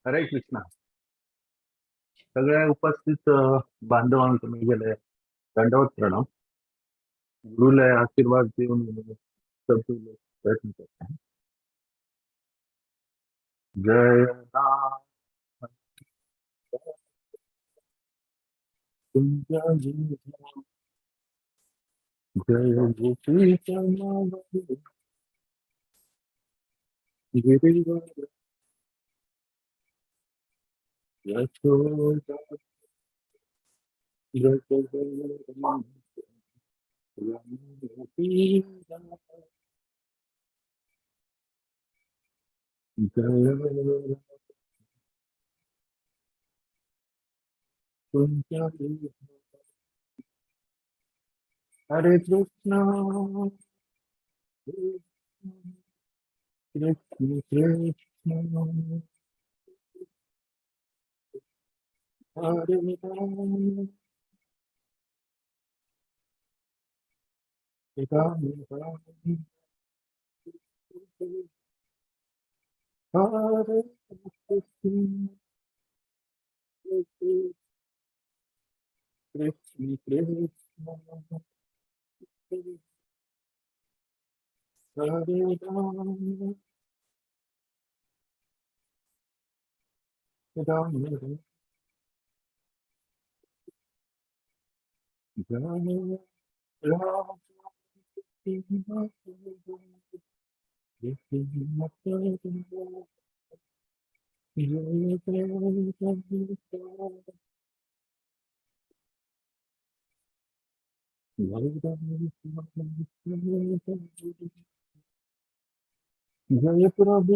हरे कृष्णा. सगळ्या उपस्थित बांधवांचं मी गेले दंडवत प्रणाम. गुरुला आशीर्वाद देऊन सबके प्रयत्न करते हैं. जय नाम जय गोपी गिरिवर यशोदा जय हरे कृष्णा कृष्ण कृष्ण हरे राम राम राम हरे कृष्ण कृष्ण कृष्ण हरे राम राम राम राम जय प्रभु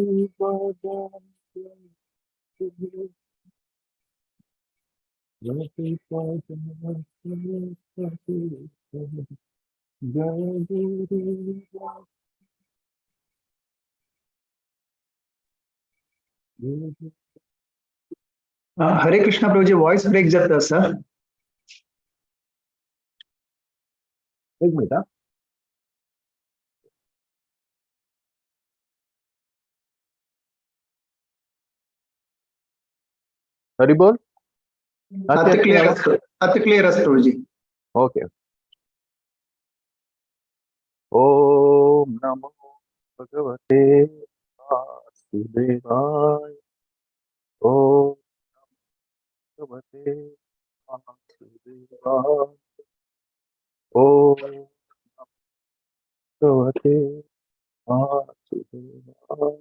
जय गुरु. हरे कृष्णा प्रभुजी वॉइस ब्रेक जातं सर. एक मिनिट हा. हरी बोल. आता क्लिअर असतं, आता क्लिअर असतं प्रभुजी. ओके. ओम नमो भगवते वासुदेवाय. ओम भगवते वासुदेवाय. ओम भगवते वासुदेवाय.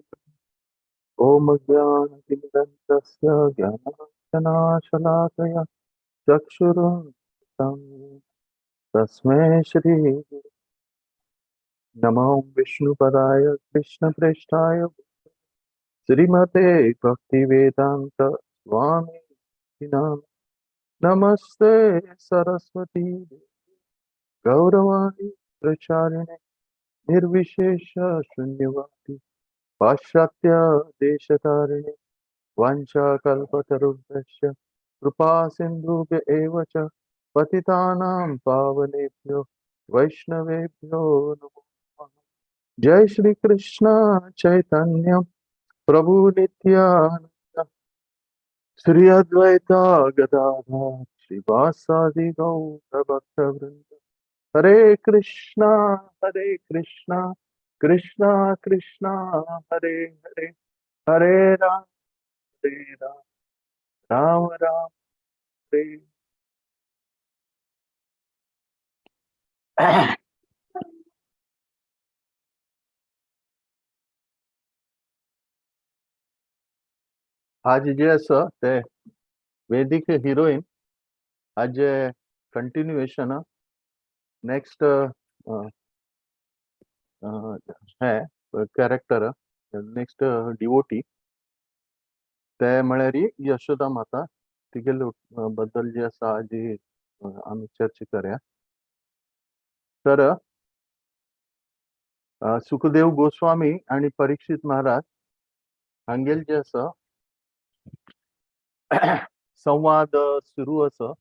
ओम ज्ञानतिमिरन्तस्य ज्ञानाञ्जनशलाकया चक्षुरुन्मिलितं तस्मै श्री नमो विष्णुपदाय कृष्णप्रेष्ठाय श्रीमते भक्तिवेदान्त स्वामी नमस्ते सरस्वती गौरवाणी प्रचारिणे निर्विशेष शून्यवादी पाश्चात्य देशतारिणे वाञ्छाकल्पतरुभ्यश्च कृपा सिन्धुभ्य एव च पतितानां पावनेभ्यो वैष्णवेभ्यो नमो नमः. जय श्री कृष्ण चैतन्य प्रभु नित्यानंद श्री अद्वैता गदाधर श्रीवासादि गौर भक्तवृंद. हरे कृष्णा कृष्णा कृष्णा हरे हरे हरे राम हरे राम राम राम हरे. आज जे असं ते वैदिक हिरोईन आज कंटिन्यूएशन नेक्स्ट है कॅरेक्टर नेक्स्ट डिवोटी ते म्हळ्यार यशोदा माता तिगेले बद्दल जे आसा आज आमी चर्चा करया. तर सुखदेव गोस्वामी आणि परीक्षित महाराज हांगेल जे आसा संवाद सुरू आसा.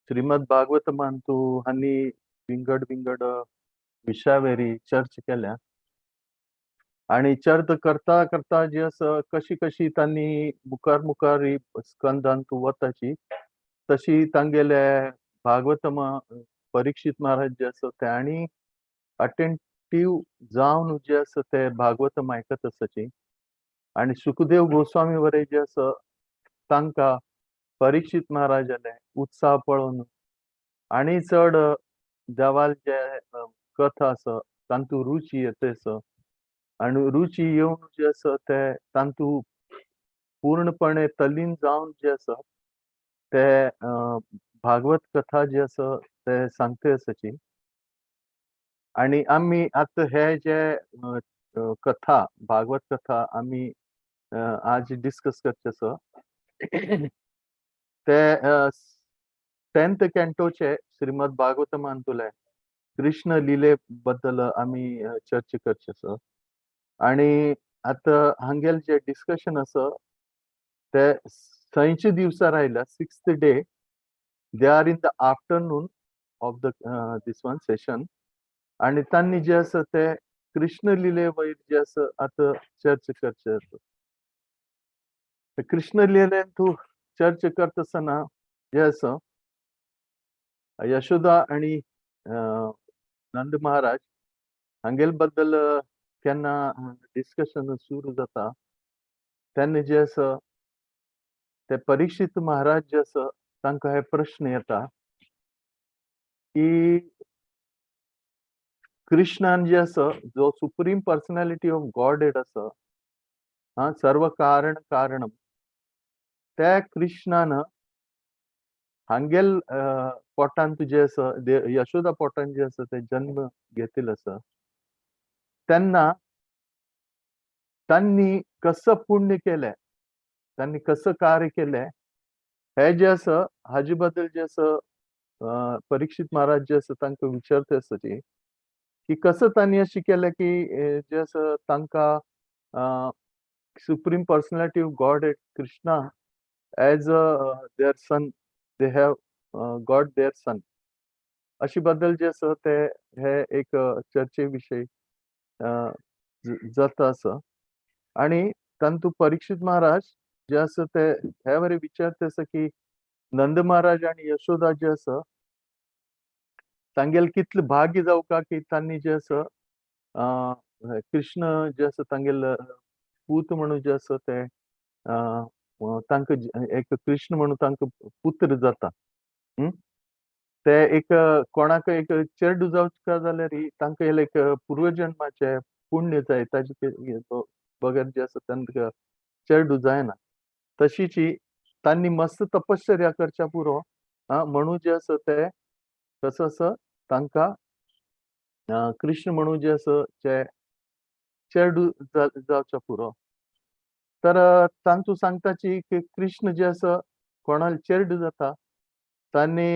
श्रीमद भागवतमान तू हांनी विंगड विंगड विषयावेरी चर्चा केल्या. आणि चर्च करता करता जे असं कशी कशी त्यांनी मुखार मुखार ही स्कंदान तू वताची तशी तांगेले भागवतम परीक्षित महाराज जे असं ते आणि अटेंटिव्ह जावन जे असं ते भागवतम ऐकत असाची आणि सुखदेव गोस्वामी वरे जे असं तांकां परीक्षित महाराजाले उत्साह पळोवन आणि चड देवाल जे कथा आसा तांतू रुची येतेस आणि रुची येवन जे आसा ते तांतू पूर्णपणे तल्लीन जावन जे आसा ते भागवत कथा जे आसा ते सांगते आसाची आणि आम्ही आता हे जे कथा भागवत कथा आम्ही आज डिस्कस करचे आसा ते 10th कॅन्टोचे श्रीमद भागवतमान तुले कृष्ण लीले बद्दल आम्ही चर्चा करचे आसा आणि आता हांगेल जे डिस्कशन आसा ते थंयचे दिवसा राहिला 6th day they are in the afternoon of the this one session आणि त्यांनी जे आसा ते कृष्ण लीले वयर जे आसा आता चर्चा करचे आसा कृष्ण लीलेन तू चर्चा करता आसतना जे आसा यशोदा आणि नंद महाराज हांगेल बद्दल केन्ना डिस्कशन सुरू जाता तेन्ना जे आसा ते परीक्षित महाराज जे आसा तांकां हे प्रश्न येता की कृष्णान जे आसा जो सुप्रीम पर्सनॅलिटी ऑफ गॉडेड आसा सर्व कारण कारणम त्या कृष्णान हांगेल पोटांत जे आसा यशोदा पोटान जे आसा ते जन्म घेतिल्लो आसा तेन्ना त्यांनी कसं पुण्य केलें त्यांनी कसं कार्य केलें हे जे आसा हाजे बद्दल जे आसा परीक्षित महाराज जे आसा तांकां विचारता आसतली की कसं त्यांनी अशें केलें की जे आसा तांकां supreme personality of God Krishna as their son they have God their son अशे बद्दल जे आसा ते हे एक चर्चे विशयी जाता आसा आणि तांतू परीक्षित महाराज जे आसा ते हे वरे विचारता आसा की नंद महाराज आणि यशोदा जे आसा तांगेल कितले भाग्य जावका की तांणी जे आसा कृष्ण जे आसा तांगेल पूत म्हणून जे आसा ते तांकां एक कृष्ण म्हणून तांकां पुत्र जाता ते एक कोणाक एक चेडूं जावचका जाल्यार तांकां एक पूर्वजन्माचे पुण्य जाय ताजे बगर जे आसा तांकां चेडूं जायना तशीच तांणी मस्त तपश्चर्या करच्या पुरो म्हणून जे आसा ते कसं आसा तांकां कृष्ण म्हणून जे आसा ते चेडूं जावच्या पुरो तर तांतू सांगताची की कृष्ण जे आसा कोणाल चेडूं जाता तांणी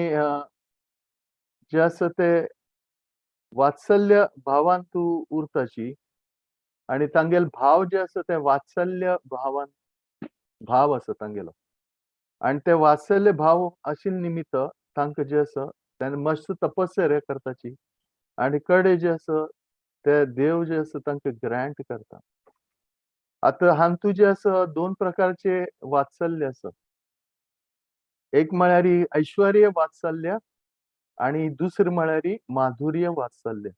जे आसा ते वात्सल्य भावान तूं उरताची आणि तांगेल भाव जे आसा ते वात्सल्य भाव आसा तांगेलो आणि ते वात्सल्य भाव आशिल्ले निमित्त तांकां जे आसा तांणी मस्त तपश्चर्या करताची आणि कडे जे आसा ते देव जे आसा तांकां ग्रँट करता आता हांतू जे आसा दोन प्रकारचे वात्सल्य आसा एक म्हळ्यार ऐश्वर्य वात्सल्य आणि दुसरें म्हळ्यार माधुर्य वात्सल्य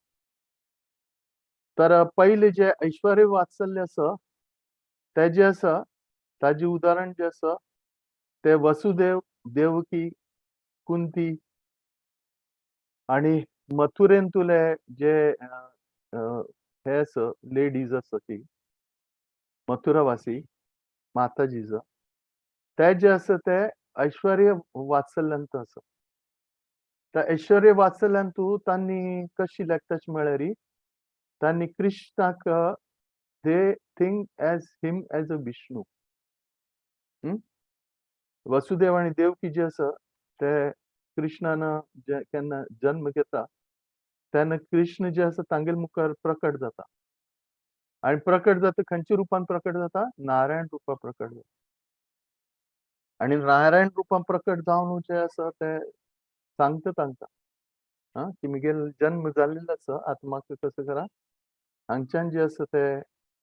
तर पहिले जे ऐश्वर्य वात्सल्य आसा ते जे आसा ताजे उदाहरण जे आसा ते वसुदेव देवकी कुंती आणि मथुरेन तुले जे हे आसा लेडीज आसा ती मथुरावासी माताजीज ते जे आसा ते ऐश्वर्य वात्सल्यांत आसा त्या ऐश्वर्य वात्सल्यांतू तांणी कशी लेखताची म्हळ्यार तांणी कृष्णाक they think as him as a Vishnu Vasudev आणि देवकी जे आसा ते कृष्णान केन्ना जन्म घेता तेन्ना कृष्ण जे आसा तांगेल मुखार प्रकट जाता आणि प्रकट जाता खंयच्या रुपान प्रकट जाता नारायण रुपान प्रकट जाता आणि नारायण रुपान प्रकट जावन जे आसा ते सांगता तांकां की मुगेल जन्म जाल्लो आसा आतां म्हाका कसं करा हांगच्यान जे आसा ते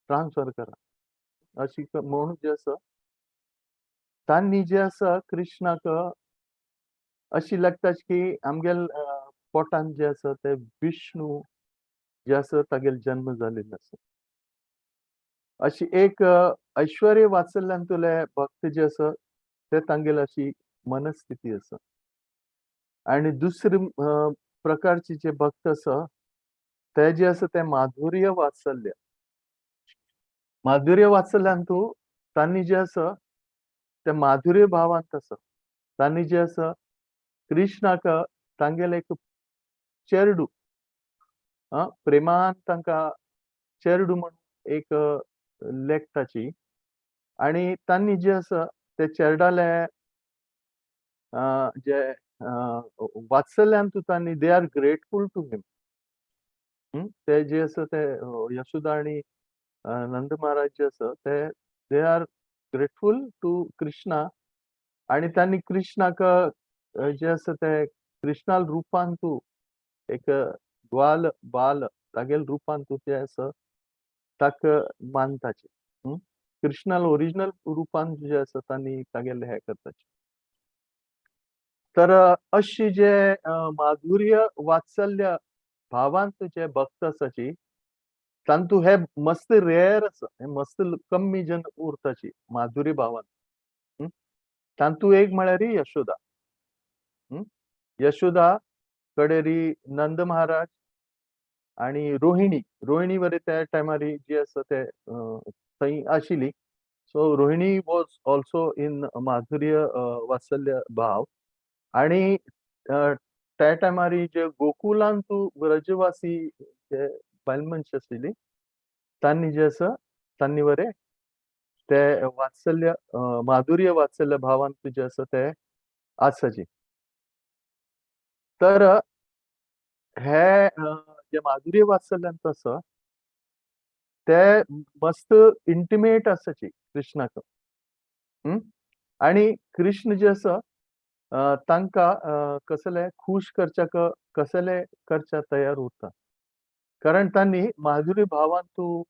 ट्रान्सफर करा अशी म्हणून जे आसा तांणी जे आसा कृष्णाक अशी लागता की आमगेल पोटान जे आसा ते विष्णू जे आसा तागेलो जन्म जाल्लो आसा अशी एक ऐश्वर्य वात्सल्यातुले भक्त जे आसा ते तांगेली अशी मनस्थिती आसा आणि दुसरे प्रकारचे जे भक्त आसा ते जे आसा ते माधुर्य वात्सल्य माधुर्य वात्सल्यांतू तांणी जे आसा ते माधुर्य भावांत आसा तांणी जे आसा कृष्णाक तांगेले एक चेडू प्रेमान तांकां चेडू म्हणून एक लेखताची आणि तांणी जे आसा ते चेडाले जे वात्सल्यांतू तांणी दे आर ग्रेटफूल टू हिम ते जे आसा ते यशोदा आणि नंद महाराज जे आसा ते they are grateful to Krishna आणि तांणी कृष्णाक जे आसा ते कृष्णाल रुपान तू एक ग्वाल बाल तागेल रुपान तू ते आसा ताक मानताचे कृष्णाल ओरिजिनल रुपान जे आसा तांणी तागेले हे करताचे तर अशी जे माधुर्य वात्सल्य भावांत जे भक्त आसाची तांतू हे मस्त रेअर आसा हे मस्त कमी जन उरताची माधुर्य भावांत तांतू एक म्हळ्यार यशोदा यशोदा कडेरी नंद महाराज आणि रोहिणी वरे त्या टायमार जी आसा ते थंय आशिल्ली so Rohini was also in माधुर्य वात्सल्य भाव आणि त्या टायमार जे गोकुलान तू ब्रजवासी जे बायल मनशां आशिल्ली तांणी जे आसा तांणी वरे ते वात्सल्य माधुर्य वात्सल्य भावांत जे आसा ते आसाची तर हे जे माधुर्य वात्सल्यांत आसा ते मस्त इंटिमेट आसाची कृष्णाक आणि कृष्ण जे आसा तांकां कसले खुश करच्याक कसले करच्या तयार उरता कारण तांणी माधुर्य भावांतू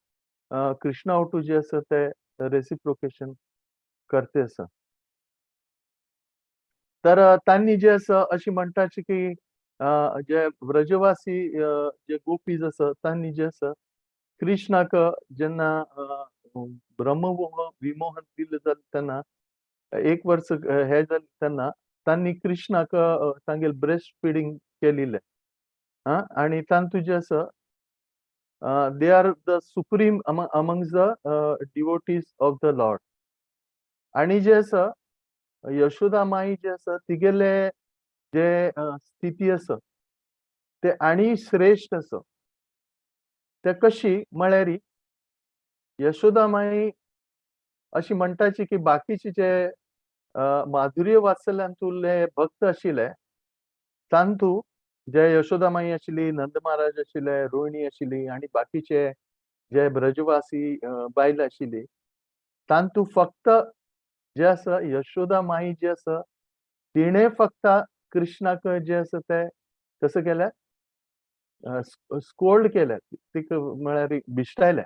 कृष्णा वटू जे आसा ते रेसिप्रोकेशन करते आसा तर तांणी जे आसा अशी म्हणटाचे की जे ब्रजवासी जे गोपीज आसा तांणी जे आसा कृष्णाक जेन्ना विमोहन दिलें जालें तेन्ना एक वर्स हे जालें तेन्ना तांणी कृष्णाक तांगेल ब्रेस्ट फिडींग केल्लें आणि तांतू जे आसा they are the supreme amongst the devotees of the Lord आणि जे आसा यशोदा माई जे आसा तिगेले जे स्थिती आसा ते आनी श्रेश्ठ आसा ते कशी म्हळ्यार यशोदा माई अशी म्हणटाची की बाकीचे जे माधुर्य वात्सल्यांतुले भक्त आशिल्ले तांतू जे यशोदा माई आशिल्ली नंद महाराज आशिल्ले रोहिणी आशिल्ली आणि बाकीचे जे ब्रजवासी बायल आशिल्ली तांतू फक्त जे आसा यशोदा माई जे आसा तिणें फक्त कृष्णाक जे आसा ते कसं केलें स्कोल्ड केलें तिका म्हळ्यार भिश्टायलें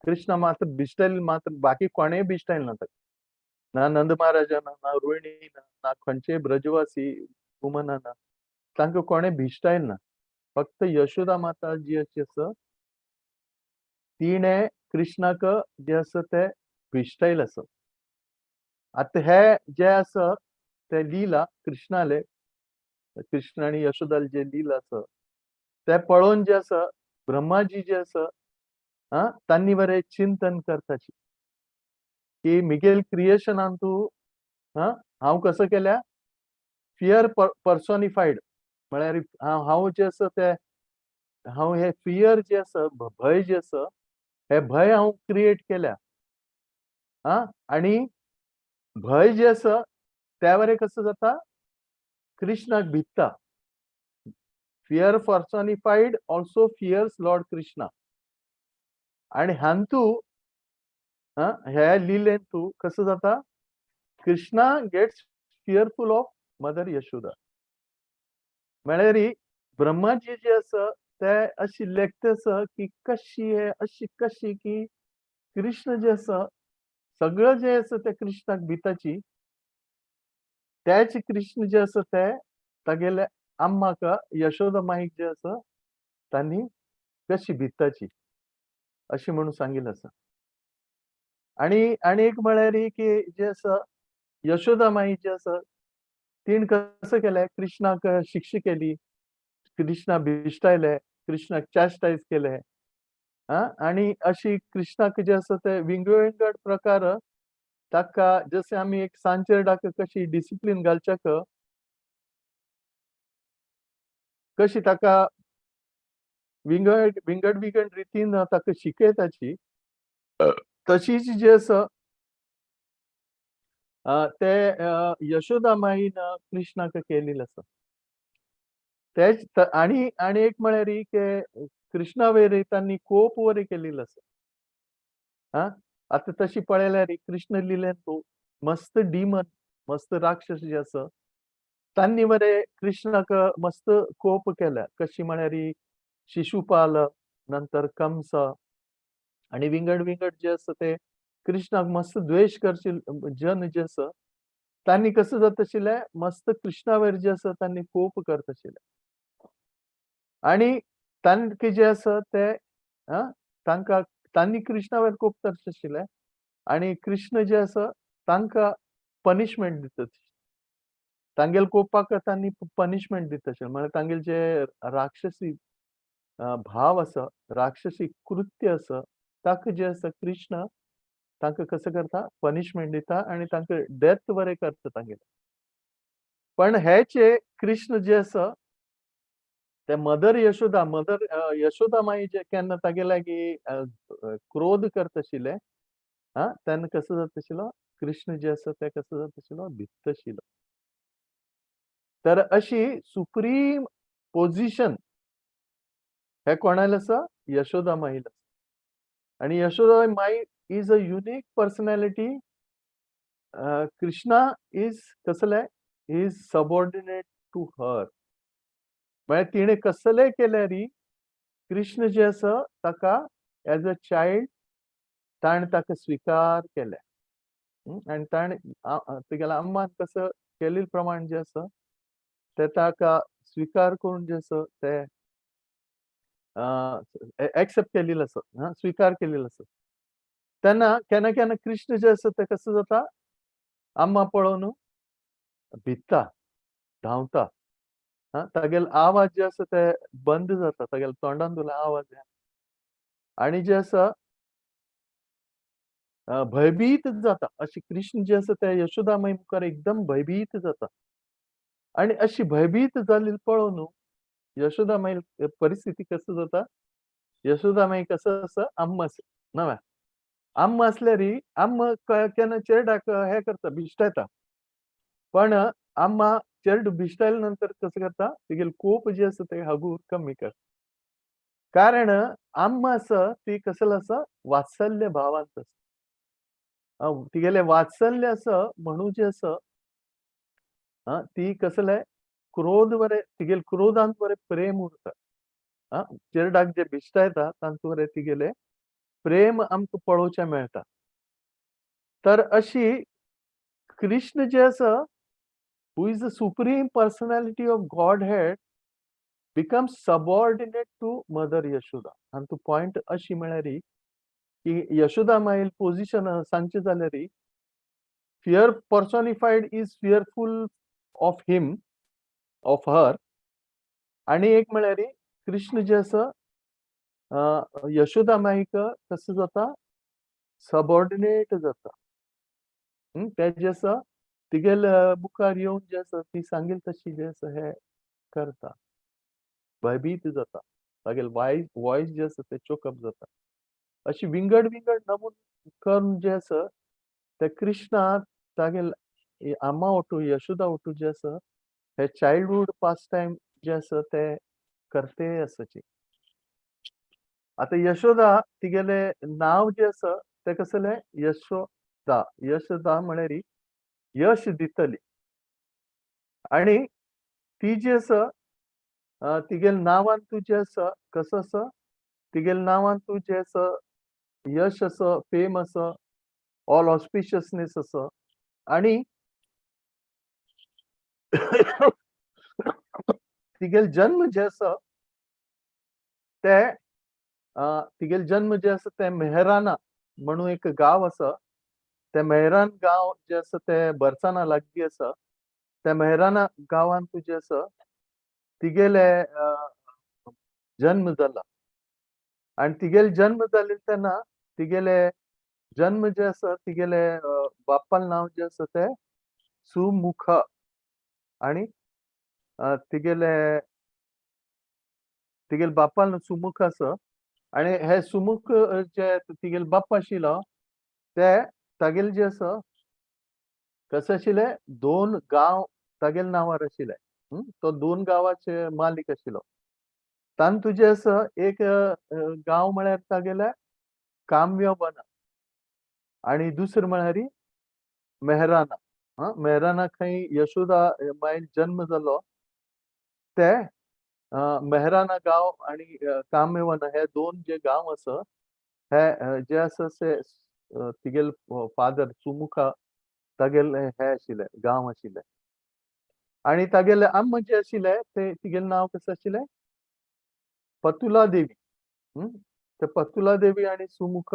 कृष्ण मात्र भिश्टायले मात्र बाकी कोणेय भिश्टायले ना ताका ना नंद महाराजाना ना रोहिणी ना खंयचेय ब्रजवासी वुमना ना तांकां कोणें भिश्टायले ना फक्त यशोदा माता जी आसा तिणें कृष्णाक जे आसा ते भिश्टायले आसा आता हे जे आसा ते लीला कृष्णाले कृष्ण आणि यशोदाले जे लीला आसा ते पळोवन जे आसा ब्रह्माजी जे आसा तांणी बरें चिंतन करताची की मिगेल क्रिएशनांतू हांव कसो केल्या फियर पर्सोनिफायड म्हळ्यार हांव जे आसा ते हांव हे फियर जे आसा भंय जे आसा हे भंय हांव क्रिएट केल्या आणि भंय जे आसा त्या वरें कसो जाता कृष्णाक भित्ता fear personified also fierce lord Krishna आणि हांतू ह्या लिलेंतू कसो जाता Krishna gets fearful of mother Yashoda म्हळ्यार ब्रह्माजी जे आसा ते अशी लेखते आसा की कशी हे अशी कशी की कृष्ण जे असं सगळं जे असं त्या कृष्णाक भिताची त्याच कृष्ण जे असं ते तागेले अम्माक यशोदा माईक जे असं तांणी कशी भिताची अशी म्हणून सांगिल्लें आसा. आणि एक म्हळ्यार की जे असं यशोदा माई जे आसा तिणें कसं केलें कृष्णाक शिक्षा केली, कृष्णा भिश्टायले, कृष्णाक चास्टायज केलें. आणि अशी कृष्णाक जे आसा ते विंगड प्रकार ताका जशें आमी एक सांचेरडाक कशी डिसिप्लीन घालच्याक कशी ताका विंगड रितीन ताका शिकयताची तशीच जे आसा ते यशोदा माईन कृष्णाक केलेलें आसा. आणि एक म्हळ्यार की कृष्णा वयर तांणी खूब वरी केलेली आसा. आतां तशी पळयल्यार कृष्ण लिलेन तूं मस्त डिमन, मस्त राक्षस जे आसा तांणी मरे कृष्णाक मस्त कोप केल्या. कशी म्हळ्यार शिशुपाल, नंतर कंस आणि विंगड जे आसा ते कृष्णाक मस्त द्वेष करशील जन जे आसा तांणी कसं जाता आशिल्लें मस्त कृष्णा वयर जे आसा तांणी कोप करता आशिल्ले. आणि तांकां जे आसा ते तांकां तांणी कृष्णा वयर कोप करता आशिल्ले आणि कृष्ण जे आसा तांकां पनिशमेंट दिता. तांगेले कोपाक तांणी पनिशमेंट दिता आशिल्ले. म्हळ्यार तांगेले जे राक्षसी भाव आसा, राक्षसी कृत्य आसा ताका जे आसा कृष्ण तांकां कसं करता पनिशमेंट दिता आणि तांकां डेथ वरें करता तांगेले. पण हेचे कृष्ण जे आसा ते मदर यशोदा माई जे केन्ना तागे लागीं क्रोध करता आशिल्ले तेन्ना कसो जाता आशिल्लो कृष्ण जे आसा ते कसो जाता आशिल्लो भित्त आशिल्लो. तर अशी सुप्रीम पोझिशन हे कोणाले आसा यशोदा माईला आसा. आणि यशोदा माई is a unique personality. Krishna is कसले इज सबऑर्डिनेट टू हर. म्हळ्यार तिणें कसलेंय केल्यार कृष्ण जे आसा ताका एज अ चायल्ड ताणें ताका स्विकार केले. आणि ताणें तुगेल्या अम्मान कसं केलेले प्रमाण जे आसा ते ताका स्विकार करून जे आसा ते एक्सेप्ट केलेलो आसा, स्विकार केलेलो आसा. तेन्ना केन्ना कृष्ण जे आसा ते कसो जाता अम्मा पळोवन भित्ता, धांवता. तागेलो आवाज जे आसा ते बंद जाता. तागेल्या तोंडान तुला आवाज येना. आणि जे आसा भयभीत जाता. अशी कृष्ण जे आसा ते यशोदा माई मुखार एकदम भयभीत जाता. आणि अशी भयभीत जाल्ली पळोवन यशोदा माई परिस्थिती कसो जाता यशोदा माई कसं आसा अम्मा आसा नव्हे. अम्मा आसल्यार अम्मा केन्ना चेडवाक हे करता भिश्टायता. पण अम्मा चेडूं भिश्टायल्या नंतर कसं करता तिगेलो कोप जे आसा ते हगूर कमी करता. कारण अम्मा आसा ती कसली आसा वात्सल्य भावांत आसा. तिगेलें वात्सल्य आसा म्हणून जे आसा ती कसले क्रोध वरें तिगेले क्रोधांत वरें प्रेम उरता. चेडवाक जे भिश्टायता तांतू वरें तिगेलें प्रेम आमकां पळोवचें मेळटा. तर अशी कृष्ण जे आसा who is the supreme personality of Godhead becomes subordinate to mother Yashoda. आनी तूं पॉयंट अशी म्हळ्यार की यशोदा मायल पोझिशन सांगचें जाल्यार fear personified is fearful of him, of her. आणि एक म्हळ्यार कृष्ण जे आसा यशोदा माईक कसो जाता सबऑर्डिनेट जाता. ते जे आसा तिगेले मुखार येवन जे आसा ती सांगेल तशी जे आसा हे करता. भयभीत जाता. तागेले वॉयस जे आसा ते चोकअप जाता. अशी विंगड नमून करून जे आसा ते कृष्णा तागेले अम्मा ओटू यशोदा ओटू जे आसा हे चायल्डहूड पास टायम जे आसा ते करते आसाची. आतां यशोदा तिगेले नांव जे आसा ते कसले यशोदा. यशोदा म्हळ्यार यश दितली. आणि ती जी आसा तिगेले नांवान तूं जे आसा कसो आसा तिगेले नांवान तूं जे आसा यश असं, फेम असं, ऑल ऑस्पिशियसनेस असं आणि तिगेल जन्म जे असं ते तिगेल जन्म जे असं ते मेहराना म्हणून एक गाव असं. ते मेहरान गाव जे असं ते बरसाना लागीं आसा. त्या मेहराना गांवांत तुजें असं तिगेले जन्म जाला. आणि तिगेले जन्म जाले तेन्ना तिगेले जन्म जे आसा तिगेले बापाल नांव जे आसा तें सुमुख आणि तिगेले तिगेले बापाल सुमुख आसा आणि हे सुमुख जे तिगेले बाप आशिल्लो ते तागेले जे आसा कशें आशिल्ले 2 गांव तागेले नांवार आशिल्ले. तो 2 गांवाचे मालीक आशिल्लो. तान तुजें असं एक गांव म्हळ्यार तागेले काम्यवना आणि दुसरें म्हळ्यार मेहराना. मेहराना खंय यशोदा मायन जन्म जालो ते मेहराना गांव आणि काम्यवना हे 2 जे गांव आसा हे जे आसा ते तिगेले फादर सुमुखा तागेले हे आशिल्ले गांव आशिल्ले. आणि तागेले अम्म जे आशिल्ले ते तिगेले नांव कशें आशिल्लें? पतुला देवी. हं. ते पतुला देवी आणि सुमुख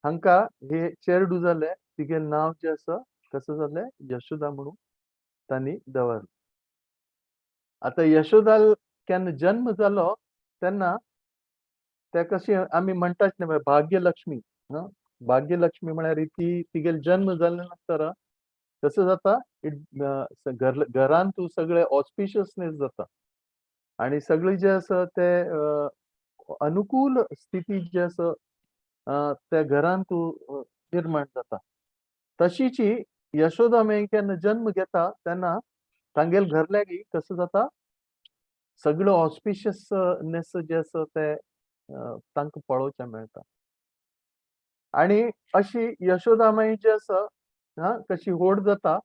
हांकां हे चेडूं जाले. तिगेले नांव जें आसा कशें जालें? यशोदा म्हणून तांणी दवरलें. आतां यशोदाल केन्ना जन्म जालो तेन्ना ते कशें आमी म्हणटात न्हय भाग्यलक्ष्मी. हं. भाग्यलक्ष्मी म्हळ्यार ती तिगेलो जन्म जाले नंतर कसं जाता घरांत सगळे ऑस्पिशियसनेस जाता. आणि सगळे जे आसा ते अनुकूल स्थिती जी आसा त्या घरांत निर्माण जाता. तशीच ही यशोदा माई केन्ना जन्म घेता तेन्ना तांगेले घर लागीं कसं जाता सगळें ऑस्पिशियसनेस जे आसा ते तांकां पळोवचें मेळटा. आणि अशी यशोदा माई जी आसा कशी व्हड जाता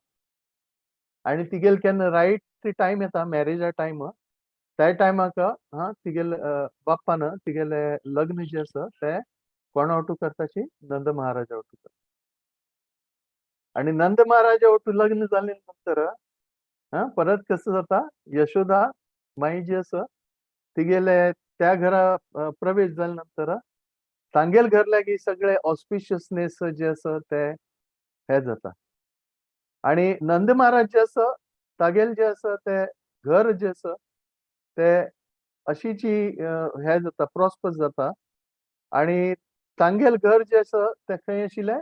आणि तिगेले केन्ना रायट टायम येता मॅरेजा टायम त्या टायमाक तिगेले बाप्पान तिगेले लग्न जे आसा ते कोणा वांटू करताची नंद महाराजा वांटू करता. आणि नंद महाराजा वांटू लग्न जाले नंतर परत कसं जाता यशोदा माई जी आसा तिगेले त्या घरा प्रवेश जाले नंतर तांगेले घर लागीं सगळे ऑस्पिशियसनेस जे आसा ते हे जाता. आणि नंद महाराज जे आसा तागेले जे आसा ते घर जे आसा ते अशीच ही हे जाता प्रॉस्पर जाता. आणि तांगेले घर जे आसा ते खंय आशिल्लें?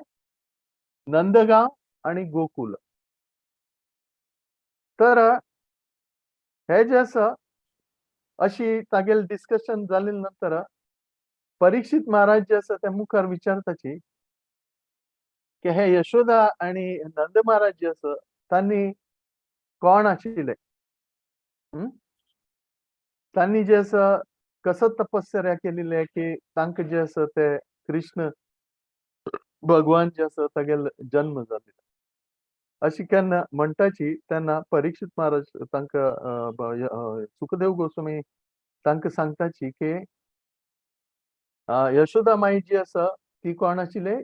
नंदगांव आणि गोकुल. तर हे जे आसा अशी तागेले डिस्कशन जाले नंतर परीक्षित महाराज जे आसा ते मुखार विचारताची की हे यशोदा आणि नंद महाराज जे आसा तांणी कोण आशिल्ले? तांणी जे आसा कसो तपश्चर्या केलेले की तांकां जे आसा ते कृष्ण भगवान जे आसा तागेलो जन्म जालेलो. अशी केन्ना म्हणटाची तेन्ना परीक्षित महाराज तांकां सुखदेव गोस्वामी तांकां सांगताची की यशोदा माई जी आसा ती कोण आशिल्ले?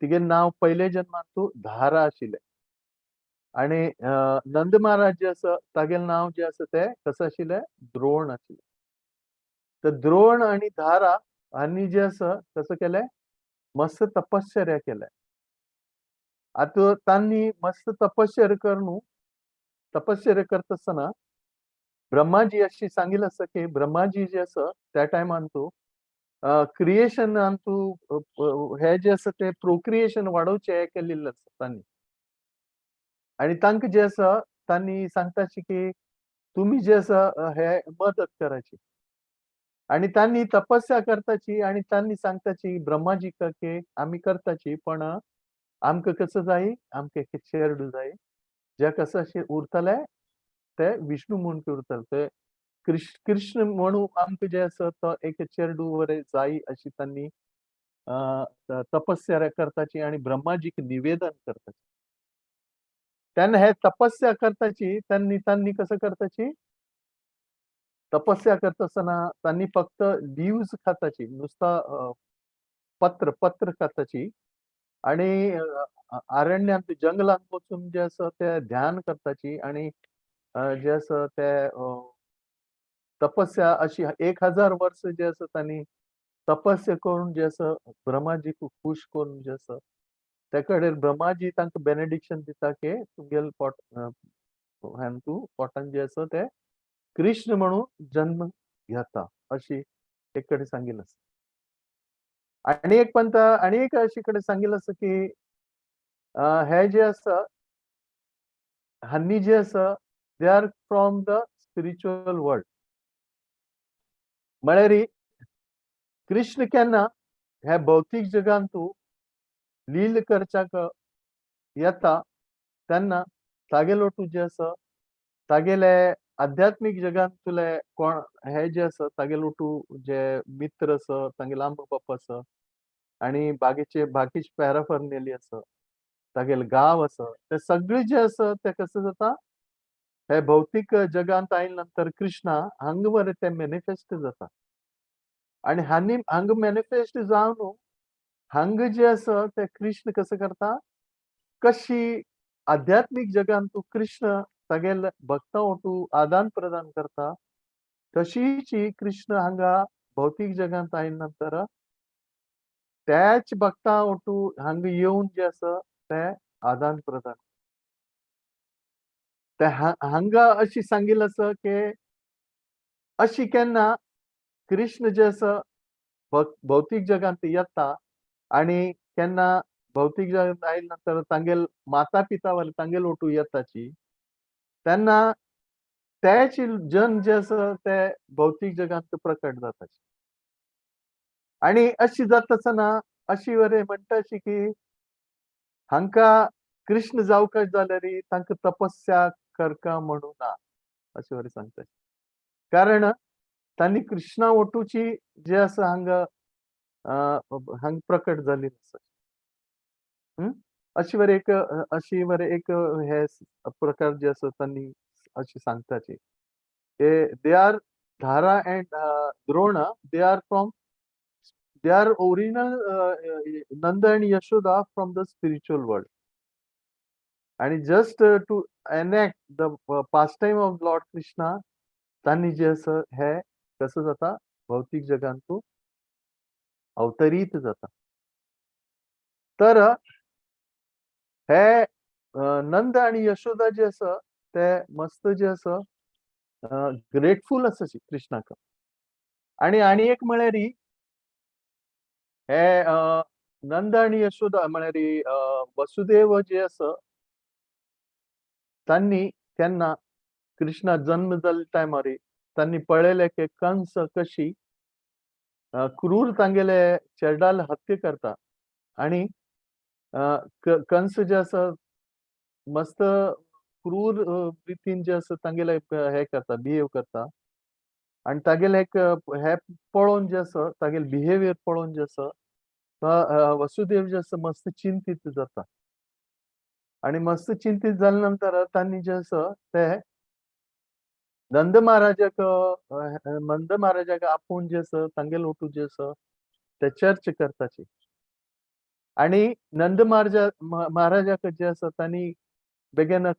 तिगेलें नांव पयले जन्मांत धारा आशिल्लें. आणि नंद महाराज जे आसा तागेलें नांव जे आसा ते कसं आशिल्लें? द्रोण आशिल्लें. तर द्रोण आणि धारा हांणी जे आसा कसं केलें? मस्त तपश्चर्या केल्या. आता तांणी मस्त तपश्चर्या करता आसतना ब्रह्माजी अशी सांगिल्लें आसा की ब्रह्माजी जे आसा त्या टायमान क्रिएशनान हे जे आसा ते प्रोक्रिएशन वाडोवचें हें केल्लें आसा तांणी. आणि तांकां जे आसा तांणी सांगताची की तुमी जे आसा हे मदत कराची. आणि तांणी तपस्या करताची आणि तांणी सांगताची ब्रह्माजीक की आमी करताची पण आमकां कसं जाय? आमकां एक चेडूं जाय. जे कसं अशें उरतले ते विष्णू म्हणून उरतले. ते कृष्ण म्हणून आमकां जे आसा तो एक चेडूं वरें जाय अशी तांणी तपश्चर्या करताची आणि ब्रह्माजीक निवेदन करताची. तेन्ना हे तपस्या करताची तांणी कसं करताची? तपस्या करता आसतना तांणी फक्त लिव्हज खाताची. नुस्ता पत्र पत्र करताची आणि अरण्यात जंगलात वचून जे असं ते ध्यान करताची आणि जे असं ते तपस्या अशी 1000 वर्ष जे असं त्यांनी तपस्या करून जे असं ब्रह्माजी खुश करून जे असं त्याकडे ब्रह्माजी तांकां बेनेडिक्शन दिता की तुगेल पोट तूं पोटान जे असं ते कृष्ण म्हणून जन्म घेता अशी एक कडेन सांगिल्लें आसा. आणि एक पंत आणि एक अशी कडेन सांगिल्लें आसा की हे जे आसा हांनी जे आसा they are from the spiritual world. म्हळ्यार कृष्ण केन्ना हे भौतीक जगान तूं लील करच्याक येता तेन्ना तागेलो तूं जे आसा तागेले आध्यात्मिक जगान तुले कोण हे जे आसा तागेलो तूं जे मित्र आसा तागेलो आंब बाप आसा आणि बाकीचे पॅराफर्नेली आसा तागेले गांव आसा ते सगळे जे आसा ते कसं जाता हे भौतीक जगांत आयले नंतर कृष्णा हांगा वरे ते मॅनिफेस्ट जाता आणि हांगा मॅनिफेस्ट जावन हांगा जे आसा ते कृष्ण कसं करता कशी आध्यात्मिक जगान तूं कृष्ण तागेले भक्तां ओटू आदान प्रदान करता तशीच ही कृष्ण हांगा भौतीक जगांत आयले नंतर त्याच भक्तां ओटू हांगा येवन जे आसा ते आदान प्रदान ते हांगा अशी सांगिल्लें आसा की अशी केन्ना कृष्ण जे आसा भौतीक जगांत येता आणि केन्ना भौतीक जगांत आयले नंतर तांगेल माता पिता वयले तांगेल ओटू येताची तेन्ना तेच जन जे आसा ते भौतीक जगांत प्रकट जाताचे. आणि अशी जाता आसतना अशी वरे म्हणटा अशी की हांकां कृष्ण जावपाक जाल्यार तांकां तपस्या करका म्हणू ना अशें वरे सांगता. कारण तांणी कृष्णा ओटूची जे आसा हांगा हांगा प्रकट जाल्ली आसा. अशी वरे एक हे प्रकार जे आसा तांणी अशी सांगताची. They are Dhara and Drona they are original Nanda and Yashoda from the spiritual world. And just to enact the pastime of Lord Krishna, त्यांनी जे असं हे कसं जाता भौतिक जगांतून अवतरीत जाता. तर हे नंद आणि यशोदा जे आसा ते मस्त जे आसा ग्रेटफूल आसाची कृष्णाक. आणि एक म्हळ्यार हे नंद आणि यशोदा म्हळ्यार वसुदेव जे आसा तांणी केन्ना कृष्णा जन्म जाल्ल्या टायमार तांणी पळयलें की कंस कशी क्रूर तांगेले चेडाल हत्या करता आणि कंस जे आसा मस्त क्रूर रितीन जे आसा तांगेले हे करता बिहेव करता आणि तागेले एक हे पळोवन जे आसा तागेले बिहेवियर पळोवन जे आसा वसुदेव जे आसा मस्त चिंतीत जाता आणि मस्त चिंतीत जाल्या नंतर तांणी जे आसा ते नंद महाराजाक आपोवन जे आसा तांगेले ओटू जे आसा ते चर्च करताची आणि नंद महाराजाक जे आसा तांणी बेगीन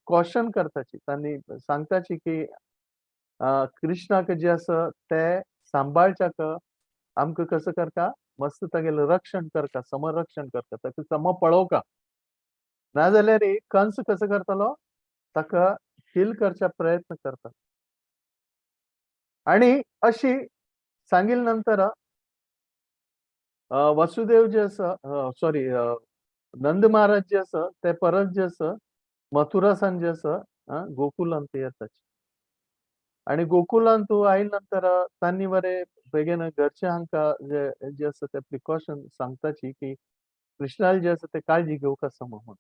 कॉशन करताची तांणी सांगताची की कृष्णाक जे आसा ते सांबाळच्याक आमकां कसं करता मस्त तागेलें रक्षण करता समरक्षण करता ताका सम पळोवका नाजाल्यार कंस कसं करतलो ताका किल करच्या प्रयत्न करता आणि अशी सांगिल्ले नंतर वसुदेव जे आसा सॉरी नंद महाराज जे आसा ते परत जे आसा मथुरासान जे आसा गोकुलांत येताचे आणि गोकुलांत आयले नंतर तांणी बरे बेगीन घरचे हांकां जे आसा ते प्रिकॉशन सांगताची की कृष्णाल जे आसा ते काळजी घेवंक आसा म्हणून.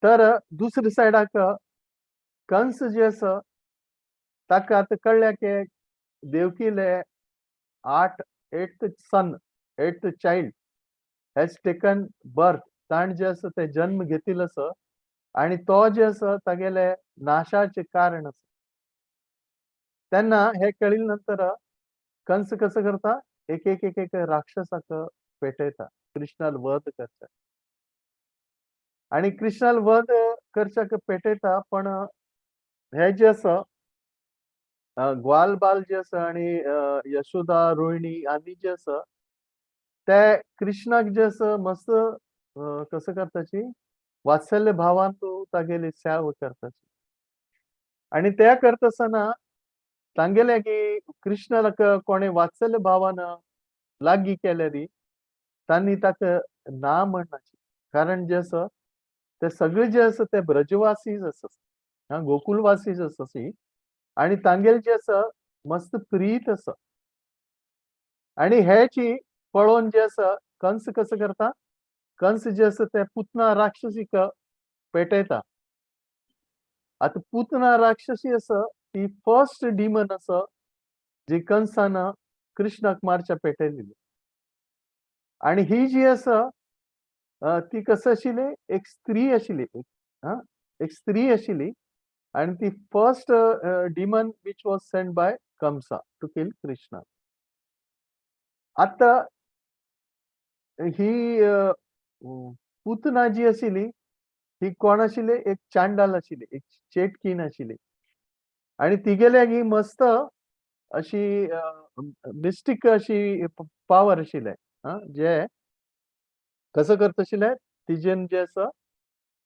तर दुसरे सायडाक कंस जे आसा ताका आतां कळ्ळें की देवकीले 8th son 8th child has taken birth ताण जे आसा ते जन्म घेतिल्लो आसा आणि तो जे आसा तागेले नाशाचे कारण आसा. तेन्ना हे कळिल्ले नंतर कंस कसं करता एक राक्षसाक पेटयता, कृष्णाल वध करता. आणि कृष्णाल वध करच्याक पेटयता, पण हे जे आसा ग्वाल बाल जे आसा आणि यशोदा, रोहिणी आदी जे आसा, ते कृष्णाक जे आसा मस्त कसं करताची, वात्सल्य भावान तूं तागेली सेवा करताची. आणि त्या करतासतना तांगेले की कृष्णाक कोणे वात्सल्य भावान लागीं केल्यारी तांणी ताका ना म्हणनाची. कारण जे आसा ते सगळे जे आसा ते ब्रजवासीच आसा. गोकुलवासीच आसा आणि तांगेले जे आसा मस्त प्रीत आसा. आणि हेची पळोवन जे आसा कंस कसं करता, कंस जे आसा ते पुतना राक्षसीक पेटयता. आता पुतना राक्षसी आसा ती फर्स्ट डिमन आसा जी कंसान कृष्णाक मारच्या पेटयलेली. आणि ही जी आसा ती कसं आशिल्ली, एक स्त्री आशिल्ली. हां, एक स्त्री आशिल्ली आणि ती first demon which was sent by Kamsa to kill Krishna. आता ही पुतना जी आशिल्ली, ही कोण आशिल्ली? एक चांडाल आशिल्ली, एक चेटकीन आशिल्ली. आणि तिगेल्याक ही मस्त अशी मिस्टिक अशी पॉवर आशिल्ले. जे कसं करता आशिल्ले, तिजेन जे आसा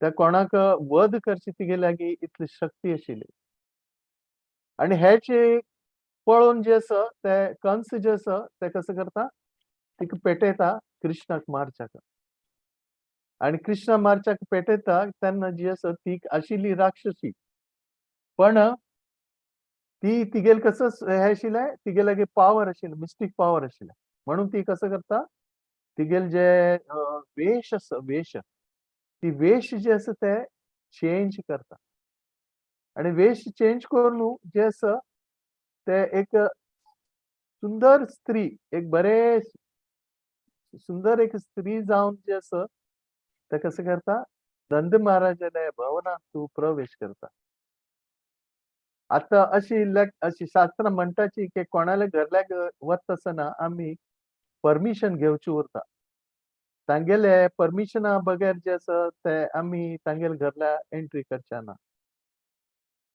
त्या कोणाक वध करची तिगे लागीं इतली शक्ती आशिल्ली. आणि हेचे पळोवन जे आसा ते कंस जे आसा ते कसं करता, तिका पेटयता कृष्णाक मारच्याक. आणि कृष्णा मारच्याक पेटयता तेन्ना जी आसा ती आशिल्ली राक्षसी. पण ती तिगेल कसं हे आशिल्लें, तिगे लागी पॉवर आशिल्ली, मिस्टीक पॉवर आशिल्लें. म्हणून ती कसं करता, तिगेल जे वेश आसा, वेश, ती वेश जे आसा ते चेंज करता. आणि वेश चेंज करून जे आसा ते एक सुंदर स्त्री, एक बरे सुंदर एक स्त्री जावन जे आसा ते कसं करता, नंद महाराजाल्या भवनात तूं प्रवेश करता. आता अशी शास्त्रां म्हणटाची की कोणाल्या घरल्याक वता आसतना आमी परमिशन घेवची उरता. तांगेले परमिशना बगैर जे आसा ते आमी तांगेले घरल्या एंट्री करचे ना.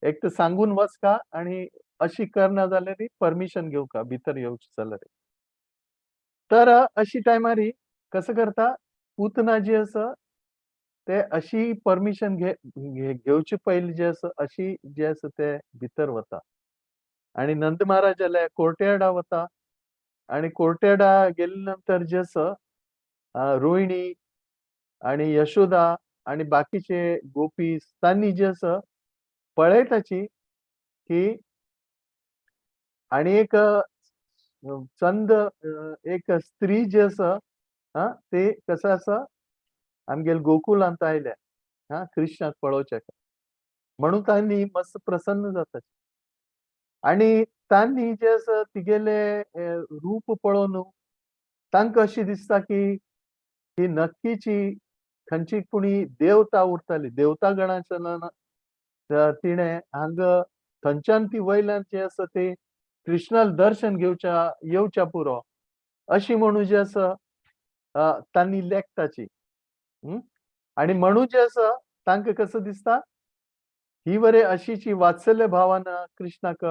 एक तर सांगून वचका आणि अशी करना जाल्यार परमिशन घेवका भितर येवची जाल्यार. तर अशी टायमार कसं करता, पुतना जी आसा ते अशी परमिशन घेवचे पयलीं जे आसा अशी जे आसा ते भितर वता. आणि नंद महाराज जाल्यार कोर्टयार्डा वता. आणि कोर्टयार्डा गेले नंतर जे आसा रोहिणी आणि यशोदा आणि बाकीचे गोपीस तांणी जे आसा पळयताची की आणि एक चंद एक स्त्री जी आसा ते कसं आसा आमगेल गोकुलांत आयल्या कृष्णाक पळोवच्याक. म्हणून तांणी मस्त प्रसन्न जाता. आणि तांणी जे आसा तिगेले रूप पळोवन तांकां अशें दिसता की ही नक्कीच ही खंयची कोणी देवता उरताली. देवता गणाच्यान तिणें हांगा थंयच्यान ती वयल्यान जे आसा ते कृष्णाल दर्शन येवच्या पुरो अशी म्हणून जे आसा तांणी लेखताची. आणि म्हणून जे आसा तांकां कसं दिसता, ही बरे अशीची वात्सल्य भावान कृष्णाक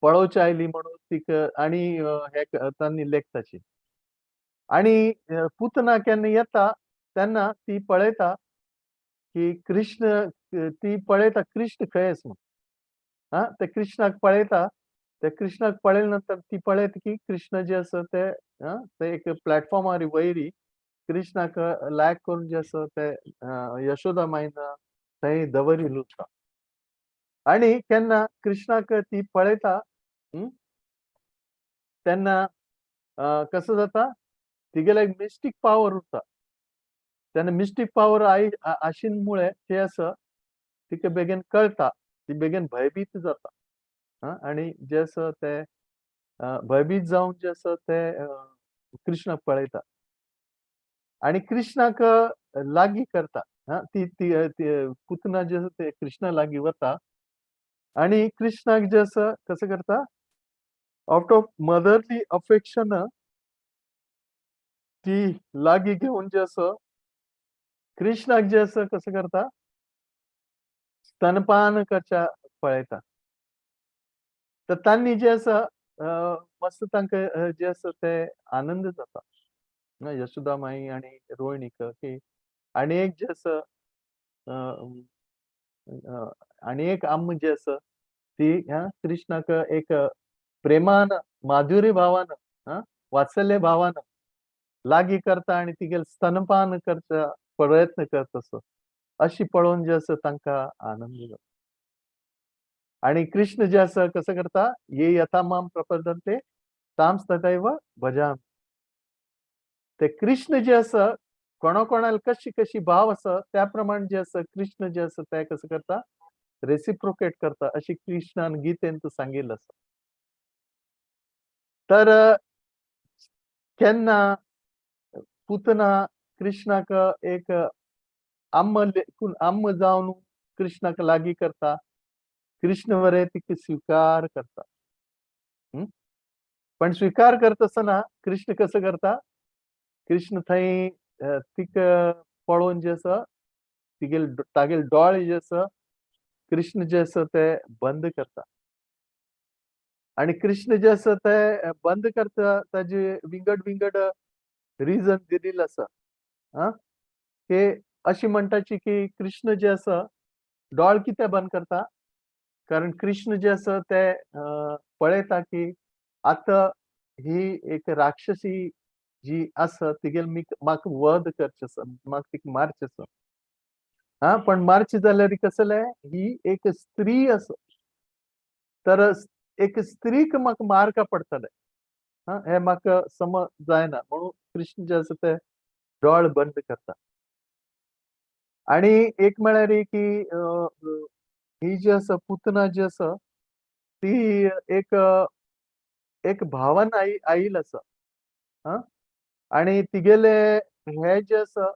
पळोवची आयली म्हणून तिका आणि हे तांणी लेखताची. आणि पुतना केन्ना येता तेन्ना ती पळयता की कृष्ण ती पळयता कृष्ण खंय आसा म्हणून. ते कृष्णाक पळयता. ते कृष्णाक पळयले नंतर ती पळयता की कृष्ण जे आसा ते एक प्लॅटफॉर्मार वयर कृष्णाक लायक करून जे आसा ते यशोदा मायन थंय दवरिल्लो आसा. आणि केन्ना कृष्णाक ती पळयता तेन्ना कसं जाता, तिगेलो एक मिस्टीक पॉवर उरता. तेन्ना मिस्टीक पॉवर आशिल्ले जे आसा तिका बेगीन कळटा. ती बेगीन भयभीत जाता. आणि जे आसा ते भयभीत जावन जे आसा ते कृष्णाक पळयता. आणि कृष्णाक लागीं करता. ती पुतना जे आसा ते कृष्णा लागीं वता. आणि कृष्णाक जे आसा कसं करता आउट ऑफ मदरली अफेक्शन ती लागी घेऊन जे असं कृष्णाक जे असं कसं करता स्तनपान करच्या पळयता. तर त्यांनी जे असं मस्त तांकां जे असं ते आनंद जाता. यशोदा माई आणि रोहिणीक की आणि एक जे असं अ, अ, आणि एक आम्म जी आसा ती कृष्णाक एक प्रेमान, माधुर्य भावान वात्सल्य भावान लागी करता आणि तिगेल स्तनपान करचा प्रयत्न करता असो. अशी पळोवन जे आसा तांकां आनंद जाता. आणि कृष्ण जे आसा कसं करता, "ये यथा माम प्रपद्यन्ते तां तथैव भजामि." ते कृष्ण जे आसा कोणाकोणाला कशी भाव आसा त्या प्रमाणे जे आसा कृष्ण जे आसा ते कसं करता रेसिप्रोकेट करता अशी कृष्णान गीतेंत सांगिल्लें आसा. तर केन्ना पुतना कृष्णाक एक आम्म जावन कृष्णाक लागीं करता. कृष्ण वरे तिका स्वीकार करता. हं? पण स्वीकार करता आसतना कृष्ण कसं करता? कृष्ण थंय तिका पळोवन जे आसा तागेले दोळे जे आसा कृष्ण जे आसा ते बंद करता. आणि कृष्ण जे आसा ते बंद करता ताजे विंगड रिझन दिलेलं आसा. आं? की अशी म्हणटाची की कृष्ण जे आसा डोळे कित्याक बंद करता? कारण कृष्ण जे आसा ते पळयता की आतां ही एक राक्षसी जी आसा तिगेल म्हाका वध करचें आसा. म्हाका तिका मारचें आसा. पण मारची जाल्यार कसं जालें ही एक स्त्री आसा. तर एक स्त्रीक म्हाका मारका पडटलें. हें म्हाका समज जायना. म्हणून कृष्ण जे आसा ते डोळे बंद करता. आणि एक म्हळ्यार की ही जी आसा पुतना जी आसा ती एक एक भावान आयिल्ली आसा. हां? आणि तिगेले हे जे आसा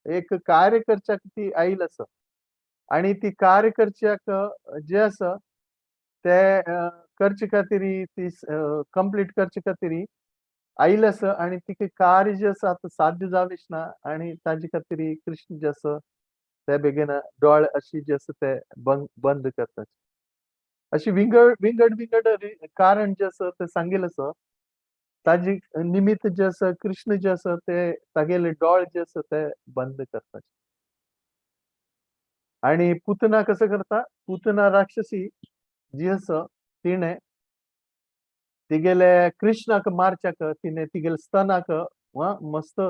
एक कार्य करच्याक ती आयिल्ली आसा. आणि ती कार्य करच्याक जे आसा ते करचे खातीर ती कंप्लीट करचे खातीर आयिल्ली आसा आणि तिका कार्य जे आसा आतां साध्य जावंच ना आणि ताजे खातीर कृष्ण जे आसा ते बेगीन डोळे अशी जे आसा ते बंद करतात. अशी विंगड कारण जे आसा ते सांगिल्लें आसा. ताजे निमित्त जे आसा कृष्ण जे आसा ते तागेले डोळे जे आसा ते बंद करतात. आणि पुतना कसं करता? पुतना राक्षसी जी आसा तिणे तिगेले कृष्णाक मारच्याक तिने तिगेले स्तनाक मस्त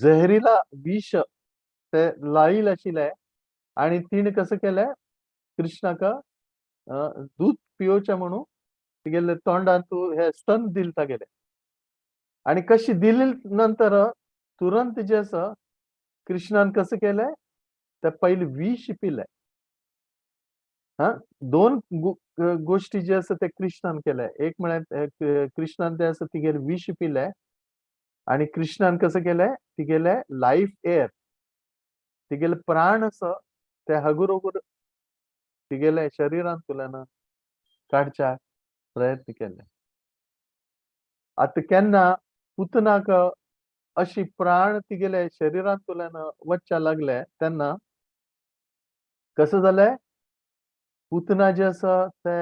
जहरीला विष ते लायिल्ले आशिल्ले आणि तिणे कसं केलें कृष्णाक दूध पिवचें म्हणून तिगेले तोंडांत हे स्तन दिले तागेले. आणि कशी दिले नंतर तुरंत जे आसा कृष्णान कसं केलें ते पहिले विष पिलें. हां, 2 गोष्टी जे आसा ते कृष्णान केल्या. एक म्हळ्यार कृष्णान ते आसा तिगेर विष पिलें आणि कृष्णान कसं केलें तिगेले लाईफ एअर तिगेले प्राण आसा ते हगुर तिगेले शरिरांतल्यान काडच्याक प्रयत्न केले. आतां केन्ना पुतनाक अशी प्राण तिगेले शरिरांतल्यान वचच्या लागले तेन्ना कसं जालें पुतना जे आसा ते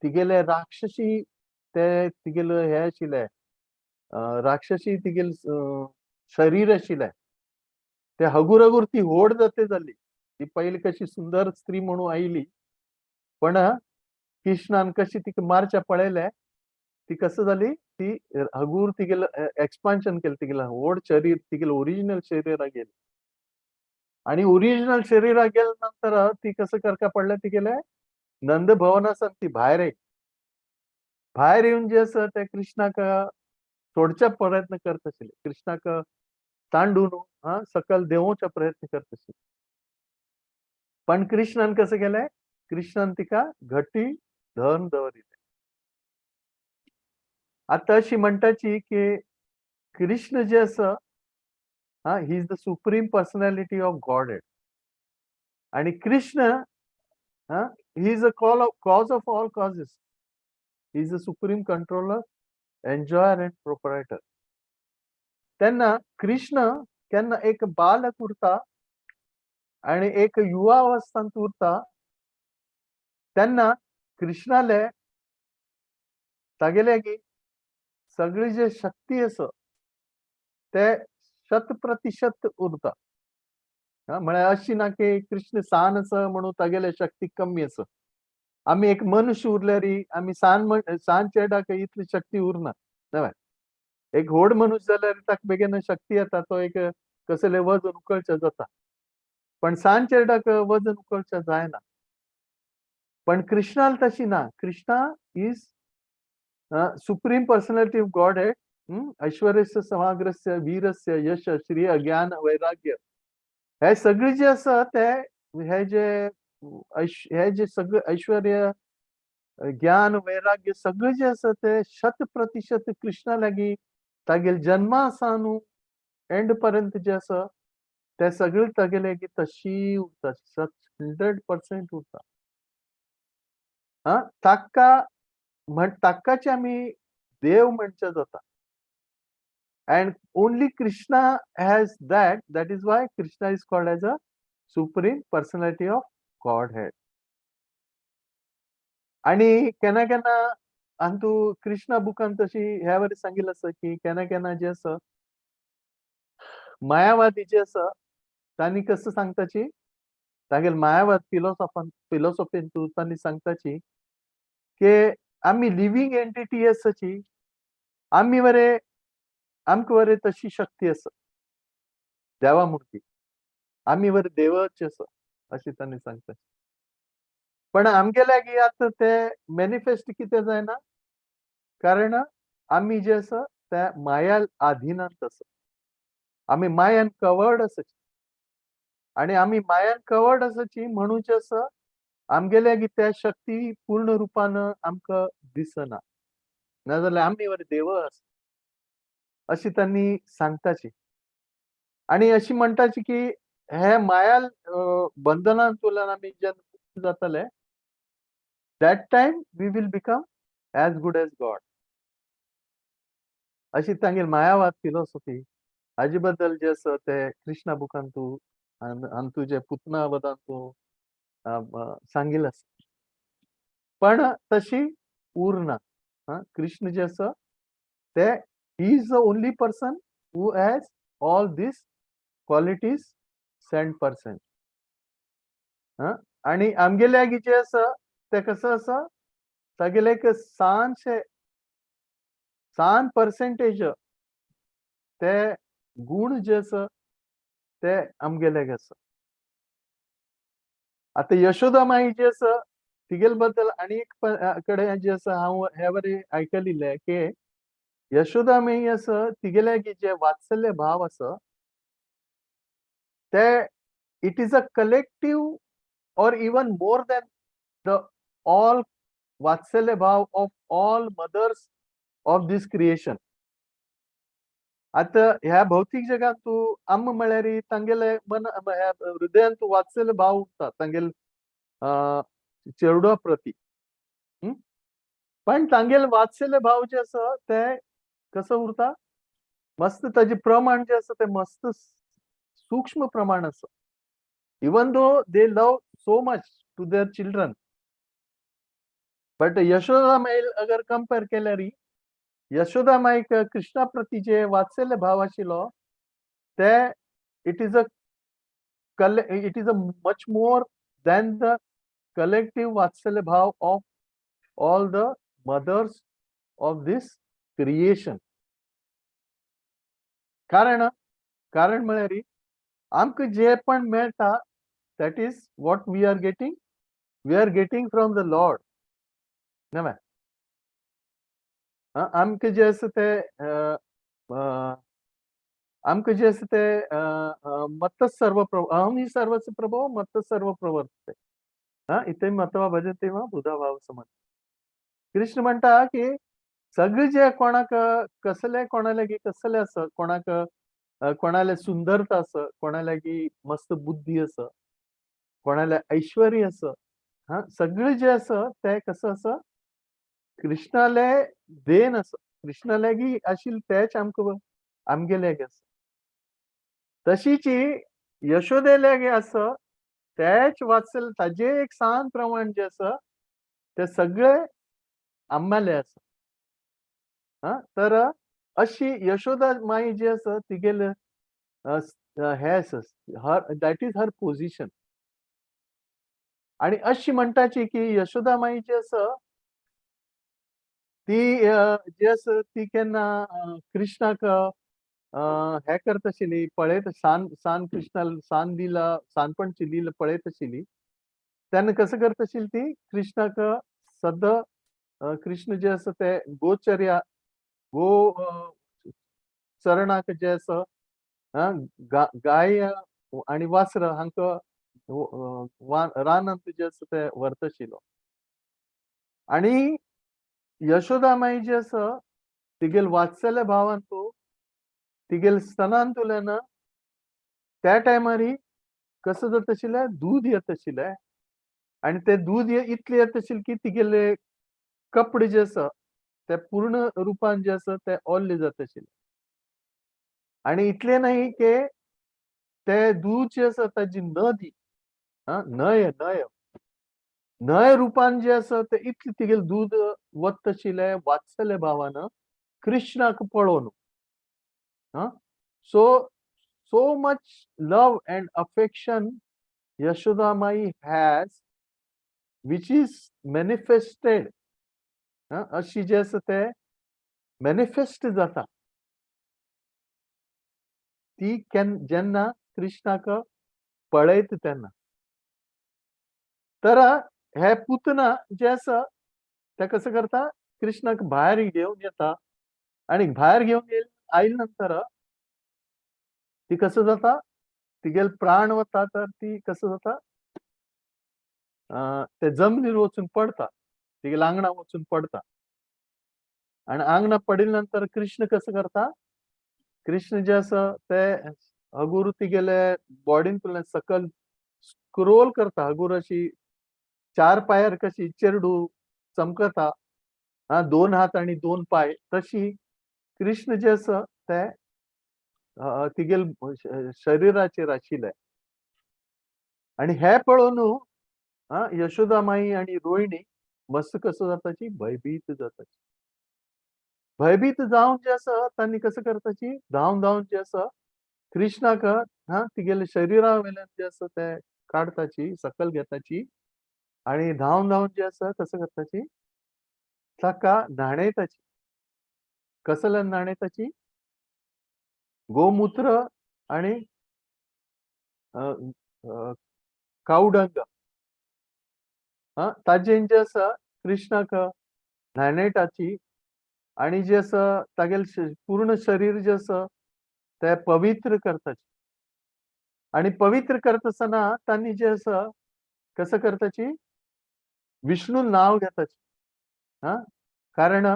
तिगेले राक्षसी ते तिगेले हे आशिल्ले राक्षसी तिगेले शरीर आशिल्लें. ते हगूर ती व्हड जाती जाली. ती पयली कशी सुंदर स्त्री म्हणून आयिल्ली. पण कृष्णान कशी तिका मारच्या पळयलें, ती कसं जाली, ती हगूर तिगेलें एक्सपान्शन केलें तिगेलें व्हड शरीर तिगेलें ओरिजिनल शरिराक गेली. आणि ओरिजिनल शरिराक गेले नंतर ती कसं करता पडलें तिगेलें नंद भवनासान ती भायर येयली. भायर येवन जे आसा ते कृष्णाक सोडच्या प्रयत्न करता आशिल्ली. कृष्णाक तांडून सकयल देंवोवचा प्रयत्न करता आशिल्ली. पण कृष्णान कसं केलें? कृष्णान तिका घट्टी धरून दवरिलें. आतां अशी म्हणटाची की कृष्ण जे आसा he is the supreme personality of godhead. आणि Krishna He is a cause of all causes. He is the supreme controller, enjoyer and proprietor. त्यांना कृष्ण केन्ना एक बालक उरता आणि एक युवा अवस्थांत उरता तेन्ना कृष्णाले तागेले सगळी जे शक्ती आसा ते 100% उरता. म्हळ्यार अशी ना की कृष्ण सान आसा म्हणून तागेले शक्ती कमी आसा. आमी एक मनुष्य उरल्यारी आमी सान चेडाक इतली शक्ती उरना. न्हय. एक व्हड मनुष्य जाल्यार ताका बेगीन शक्ती येता. तो एक कसले वजन उखलचें जाता. पण सान चेडाक वजन उखलचें जायना. पण कृष्णाल तशी ना. Krishna is supreme personality of Godhead. ऐश्वर्यस्य समाग्रस्य वीरस्य यश श्रिय ज्ञान वैराग्य हे सगळे जे आसा ते हे जे सगळे ऐश्वर्य ज्ञान वैराग्य सगळे जे आसा ते 100% कृष्णा लागीं तागेले जन्मा सावन एंड पर्यंत जे आसा ते सगळे तागेले तशी उरता. 100% उरता. ताकाचे आमी देव म्हणचे जाता. And only Krishna has that. That is why Krishna is called as a supreme personality of Godhead. आणि केन्ना केन्ना अंतू कृष्णा बुकान तशी ह्या वरी सांगिल्लें आसा की केन्ना केन्ना जे आसा मायावादी जे आसा तांणी कसं सांगताची तागेले मायावाद फिलॉसॉफीन तांणी सांगताची की आमी लिव्हिंग एंटिटी आसाची आमी वरे आमकां वरे तशी शक्ती आसा देवा मूर्ती आमी वरे देवाचे आसा अशें तांणी सांगता. पण आमगे लागीं आतां ते मॅनिफेस्ट कितें जायना कारण आमी जे आसा त्या माया अधीनांत आसा. आमी मायान कवर्ड आसाची आणि आमी मायान कवर्ड आसाची म्हणून जे आसा आमगे लागीं त्या शक्ती पूर्ण रुपान आमकां दिसना. नाजाल्यार आमी वरे देव आसा अशी तांणी सांगताची. आणि अशी म्हणटाची की हे मायाल बंधनांतल्यान आमी जेन्ना मुक्त जातले that time we will become as good as God. अशी तांगेली मायावाद फिलॉसॉफी हाजे बद्दल जे आसा ते कृष्णा बुकान तूं आनी तुजे पुतना वदान तूं सांगिल्लें आसा. पण तशी उरना. कृष्ण जे आसा ते he is the only person who has all these qualities 100%. आणि आमगे लागीं जे आसा ते कसं आसा तागेले एक सान पर्सेंटेज ते गुण जे आसा ते आमगे लागीं आसा. आता यशोदा माई जे आसा तिगेले बद्दल आनी एक कडेन जे आसा हांव हे वरी आयकलिल्लें की यशोदा माई आसा तिगे लागीं जे वात्सल्य भाव आसा ते it is a collective or even more than the all vatsalya bhav of all mothers of this creation. आता ह्या भौतिक जगात तू अम्म म्हळ्यार तांगेले मन हृदयान तू वात्सल्य भाव उरता तांगेल चेडवा प्रती. पण तांगेल वात्सल्य भाव जे आसा ते कसं उरता मस्त ताजे प्रमाण जे आसा ते मस्त सूक्ष्म प्रमाण आसा. Even though they love so much to their children, but Yashoda माई अगर कंपेर केल्यार यशोदा माईक कृष्णा प्रती जे वात्सल्य भाव आशिल्लो ते it is a much more than the collective vatsalya bhava of all the mothers of this creation. कारण म्हळ्यार आमकां जे पण मेळटा that is what we are getting from the Lord. न्हय आमकां जे आसा ते आमकां जे आसा ते मत्त सर्व प्रभो अहम ही सर्वस्य प्रभो मत्त सर्व प्रवर्तते. इथे महत्वा भजन तेव्हा बुधा भाव समज. कृष्ण म्हणटा की सगळे जे कोणाक कसले कोणा लागीं कसले आसा कोणाक कोणाले सुंदरता आसा कोणा लागीं मस्त बुद्धी आसा कोणाले ऐश्वर्य आसा सगळें जे आसा ते कसं आसा कृष्णाले देन आसा कृष्णालेगी आशिल्ले तेच आमगेलेगी आसा तशीच यशोदेलेगी आसा तेच वात्सल ताजे एक सान प्रमाण जे आसा ते सगळे आम्हाले आसा तर अशी यशोदा माई जी आसा तिगेले हे आसा हर दॅट इज हर पोझिशन आणि अशी म्हणटाची की यशोदा माई जी आसा ती जी आसा ती केन्ना कृष्णाक हे करत आशिल्ली पळयत सान सान कृष्णाल सान दिला सानपणची लीला पळयत आशिल्ली तेन्ना कसं करत आशिल्ली ती कृष्णाक सद्दां कृष्ण जे आसा ते गोचर्या गो चरणाक जे आसा गाय आणि वासर हांकां रानांत जे आसा ते व्हरत आशिल्लो आणि यशोदा माई जी आसा तिगेल वात्सल्य भावान तूं तिगेल स्तनांतुल्यान त्या टायमार कसं जात आशिल्लें दूद येत आशिल्लें आणि ते दूद इतलें येत आशिल्लें की तिगेले कपडे जे आसा ते पूर्ण रुपान जे आसा ते ओल्ले जात आशिल्ले आणि इतलें न्हय की ते दूद जे आसा ताजी नदी न्हंय न्हंय न्हंय रुपान जे आसा ते इतलें तिगेलें दूद वत आशिल्लें वात्सल्य भावान कृष्णाक पळोवन so so much love and affection Yashoda Mai has, which is manifested. अशी जे आसा ते मॅनिफेस्ट जाता ती जेन्ना कृष्णाक पळयत तेन्ना तर हे पुतना जे आसा ते कसं करता कृष्णाक भायर घेवन येता आणि भायर घेवन आयले नंतर ती कसं जाता तिगेल प्राण वता तर ती कसं जाता ते जमनीर वचून पडता तिगेल आंगणा वचून पडता आणि आंगणा पडिल्या नंतर कृष्ण कसं करता कृष्ण जे आसा ते हगूर तिगेले बॉडींतल्यान सकल स्क्रोल करता हगूर अशी 4 पायार कशी चेडू चमकता 2 हात आणि 2 पाय तशी कृष्ण जे आसा ते तिगेल शरिराचेर आशिल्ले आणि हे पळोवन यशोदा माई आणि रोहिणी मस्त कसं जाताची भयभीत जाताची भयभीत जावन जे आसा तांणी कसं करताची धांवन धांवन जे आसा कृष्णाक तिगेले शरिरा वयल्यान जे आसा ते काडताची सकल घेताची आणि धांवन धांवन जे आसा कसं करताची ताका न्हाणयताची कसल्यान न्हाणयताची गोमूत्र आणि कावडंग ताजेन जे आसा कृष्णाक न्हाणयताची आणि जे आसा तागेल पूर्ण शरीर जे आसा ते पवित्र करताचे आणि पवित्र करता आसतना तांणी जे आसा कसं करताची विष्णू नाव घेताचे कारण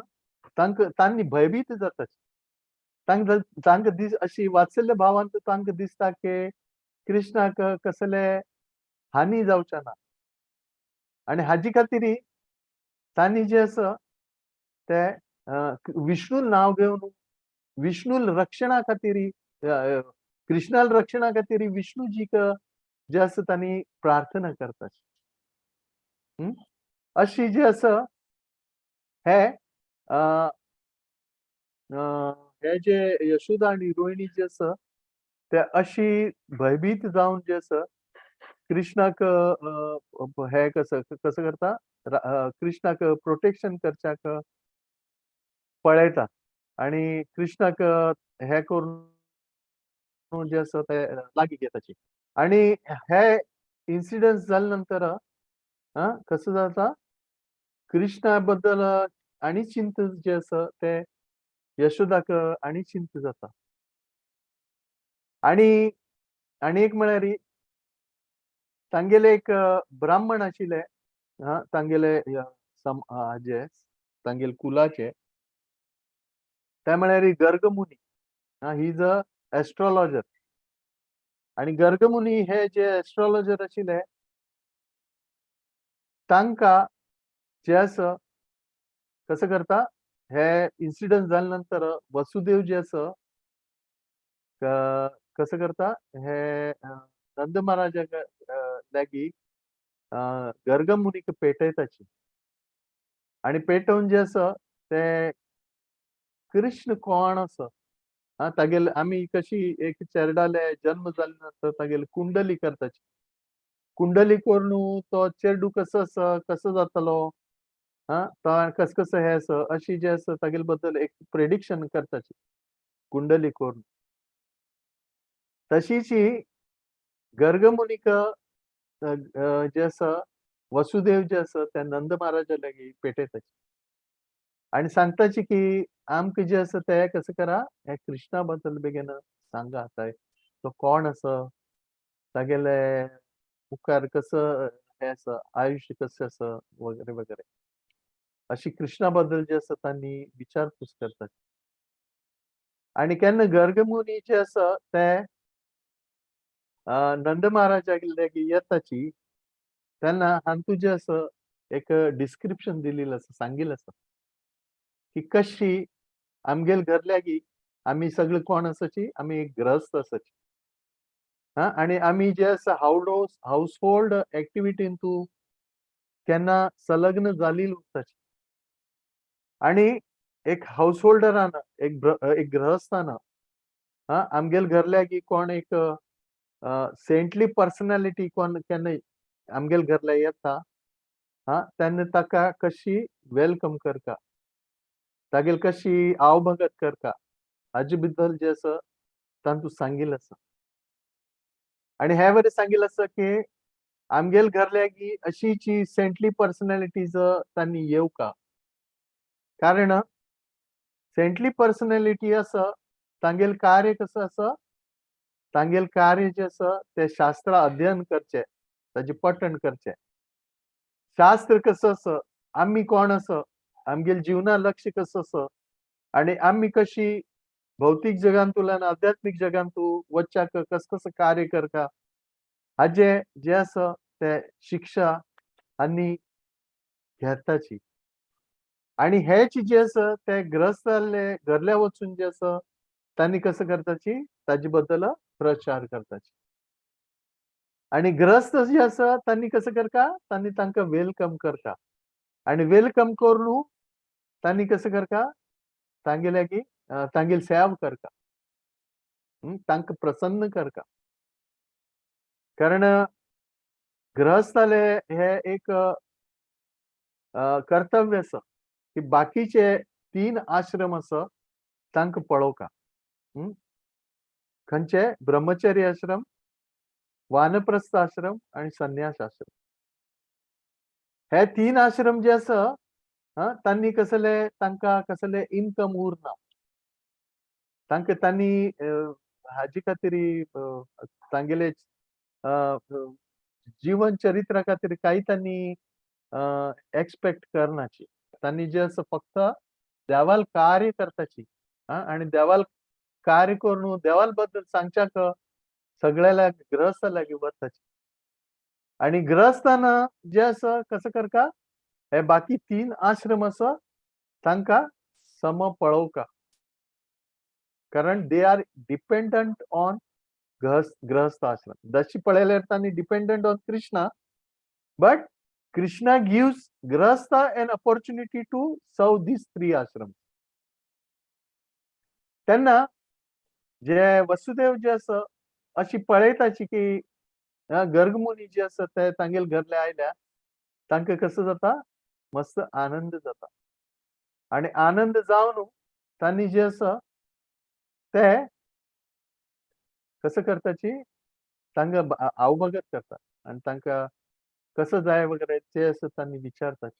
तांणी भयभीत जाताचे तांकां अशी वात्सल्य भावान तांकां दिसता की कृष्णाक कसले हानी जावचे ना आणि हाजे खातीर तांणी जे आसा ते विष्णू नाव घेवन विष्णू रक्षणा खातीर कृष्णाल रक्षणा खातीर विष्णूजीक जे आसा तांणी प्रार्थना करताची अशी जे आसा हे हे जे यशोदा आणि रोहिणी जे आसा ते अशी भयभीत जावन जे आसा कृष्णाक हे कसं कसं करता कृष्णाक प्रोटेक्शन करच्याक पळयता आणि कृष्णाक हे करून जे आसा ते लागीं घेताची आणि हे इन्सिडन्स जाले नंतर कसं जाता कृष्णा बद्दल आणि चिंत जे आसा ते यशोदाक आणि चिंत जाता आणि एक म्हळ्यार तांगेले एक ब्राह्मण आशिल्ले तांगेले हाजे तांगेले कुलाचे ते म्हळ्यार Gargmuni he is a astrologer आणि गर्गमुनी हे जे एस्ट्रोलॉजर आशिल्ले तांकां जे आसा कसं करता हे इन्सिडंट जाल्या नंतर वसुदेव जे आसा कसं करता हे नंद महाराजाक लागीं गर्ग मुनीक पेटयताची आणि पेटोवन जे आसा ते कृष्ण कोण आसा तागेले आमी कशी एक चेरडाले जल्म जाल्या नंतर तागेली कुंडली करताची कुंडली करून तो चेडू कसो आसा कसो जातलो तो कसं कसं हे आसा अशी जे आसा तागेले बद्दल एक प्रेडिक्शन करताची कुंडली करून तशीच ही गर्ग मुनीक जे आसा वसुदेव जे आसा ते नंद महाराजा लागीं पेटयताचे आणि सांगताचे की आमकां जे आसा ते कसं करा हे कृष्णा बद्दल बेगीन सांगा तो कोण आसा तागेले मुखार कसं हे आसा आयुश्य कशें आसा वगैरे वगैरे अशी कृष्णा बद्दल जे आसा तांणी विचारपूस करतात आणि केन्ना गर्ग मुनी जे आसा ते नंद महाराजाक लागीं येताची तेन्ना हातूंत जे आसा एक डिस्क्रिप्शन दिलेलें आसा सांगिल्लें आसा की कशी आमगेल घर लागीं आमी सगळे कोण आसाची आमी एक ग्रस्त आसाची आणि आमी जे आसा हाऊस होल्ड एक्टिविटीन तूं केन्ना संलग्न जाल्ली उरताची आणि एक हाऊस होल्डरान एक ग्रहस्थान आमगेल घर लागीं कोण एक सेंटली पर्सनॅलिटी कोण केन्ना आमगेल घरला येता तेन्ना ताका कशी वेलकम करता तागेली कशी आवभगत करता हाजे बद्दल जे आसा तातूंत सांगिल्लें आसा आणि हे बरें सांगिल्लें आसा की आमगेल घर लागीं अशीची सेंटली पर्सनॅलिटीज तांणी येवका कारण सेंटली पर्सनॅलिटी आसा तांगेल कार्य कसं आसा तांगेल कार्य जे आसा ते शास्त्र अध्ययन करचें ताजें पठण करचें शास्त्र कसं आसा आमी कोण आसा आमगेल जिवना लक्ष्य कसं आसा आणि आमी कशी भौतीक जगांतल्यान आध्यात्मीक जगांत वच्चाक कसं कसं कार्य करता हाजे जे आसा ते शिक्षा आनी घेताची आणि हेच जे आसा ते ग्रस्त जाल्ले घरल्या वचून जे आसा तांणी कसं करताची ताजे बद्दल प्रचार करताची आणि ग्रस्त जे आसा तांणी कसं करता तांणी तांकां वेलकम करता आणि वेलकम करून तांणी कसं करता तांगे लागीं तांगेली सेवा करता तांकां प्रसन्न करता कारण ग्रहस्थाले हे एक कर्तव्य आसा की बाकीचे 3 आश्रम आसा तांकां पळोवका खंयचे ब्रह्मचर्य आश्रम वानप्रस्थ आश्रम आणि संन्यास आश्रम हे 3 आश्रम जे आसा तांणी कसले तांकां कसले इन्कम उरना तांणी हाजे खातीर तांगेले जीवन चरित्रा खातीर काही तांणी एक्सपेक्ट करनाची तांणी जे आसा फक्त देवाल कार्य करताची आणि देवाल कार्य करून देवाल बद्दल सांगच्याक सगळ्याला ग्रहस्थ लागीं वताची आणि ग्रहस्थान जे आसा कसं करता हे बाकी 3 आश्रम आसा तांकां सम पळोवका कारण they are dependent on grahastha ashram. Dashi पळयल्यार तांणी dependent on Krishna but Krishna gives grahastha an opportunity to serve these 3 आश्रम तेन्ना जे वसुदेव जे आसा अशी पळयताची की गर्गमुनी जे आसा ते तांगेल घरले आयल्या तांकां कसं जाता मस्त आनंद जाता आणि आनंद जावन तांणी जे आसा ते कसं करताची तांकां आवभगत करता आणि तांकां कसं जाय वगैरे ते असं तांणी विचारताची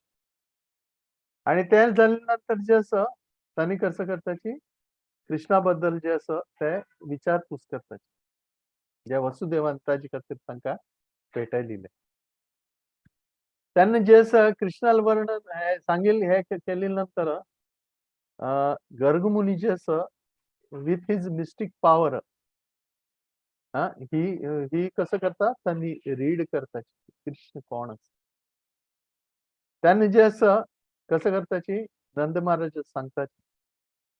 आणि ते जाल्या नंतर जे आसा तांणी कसं करताची कृष्णा बद्दल जे आसा ते विचारपूस करताची जे वसुदेवान ताजे खातीर तांकां पेटयलिले तेन्ना जे आसा कृष्णाल वर्णन हे सांगिल्ले हे केले नंतर गर्गमुनी जे आसा विथ हिज मिस्टिक पॉवर ही कसं करता तांणी रीड करताची कृष्ण कोण आसा त्याने जे असं कसं करताची नंद महाराज सांगतात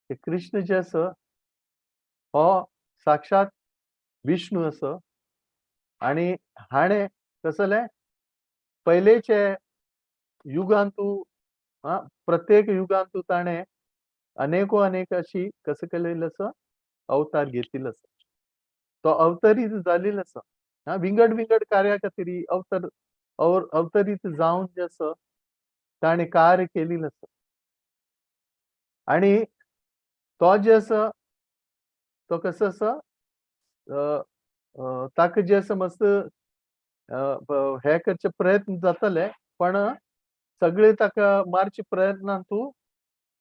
की कृष्ण जे असं हो साक्षात विष्णू असं आणि हाणे कसले पहिलेचे युगांतू प्रत्येक युगांतू ताणे अनेक अशी कसं केलेलं असं अवतार घेतील असं तो अवतरीत जालेलो आसा विंगड विंगड कार्या खातीर अवतरीत जावन जे असं ताणे कार्य केलेलं आसा आणि तो जे असं तो कसो आसा ताका जे असं मस्त हे करचे प्रयत्न जाताले पण सगळे ताका मारचे प्रयत्नांतू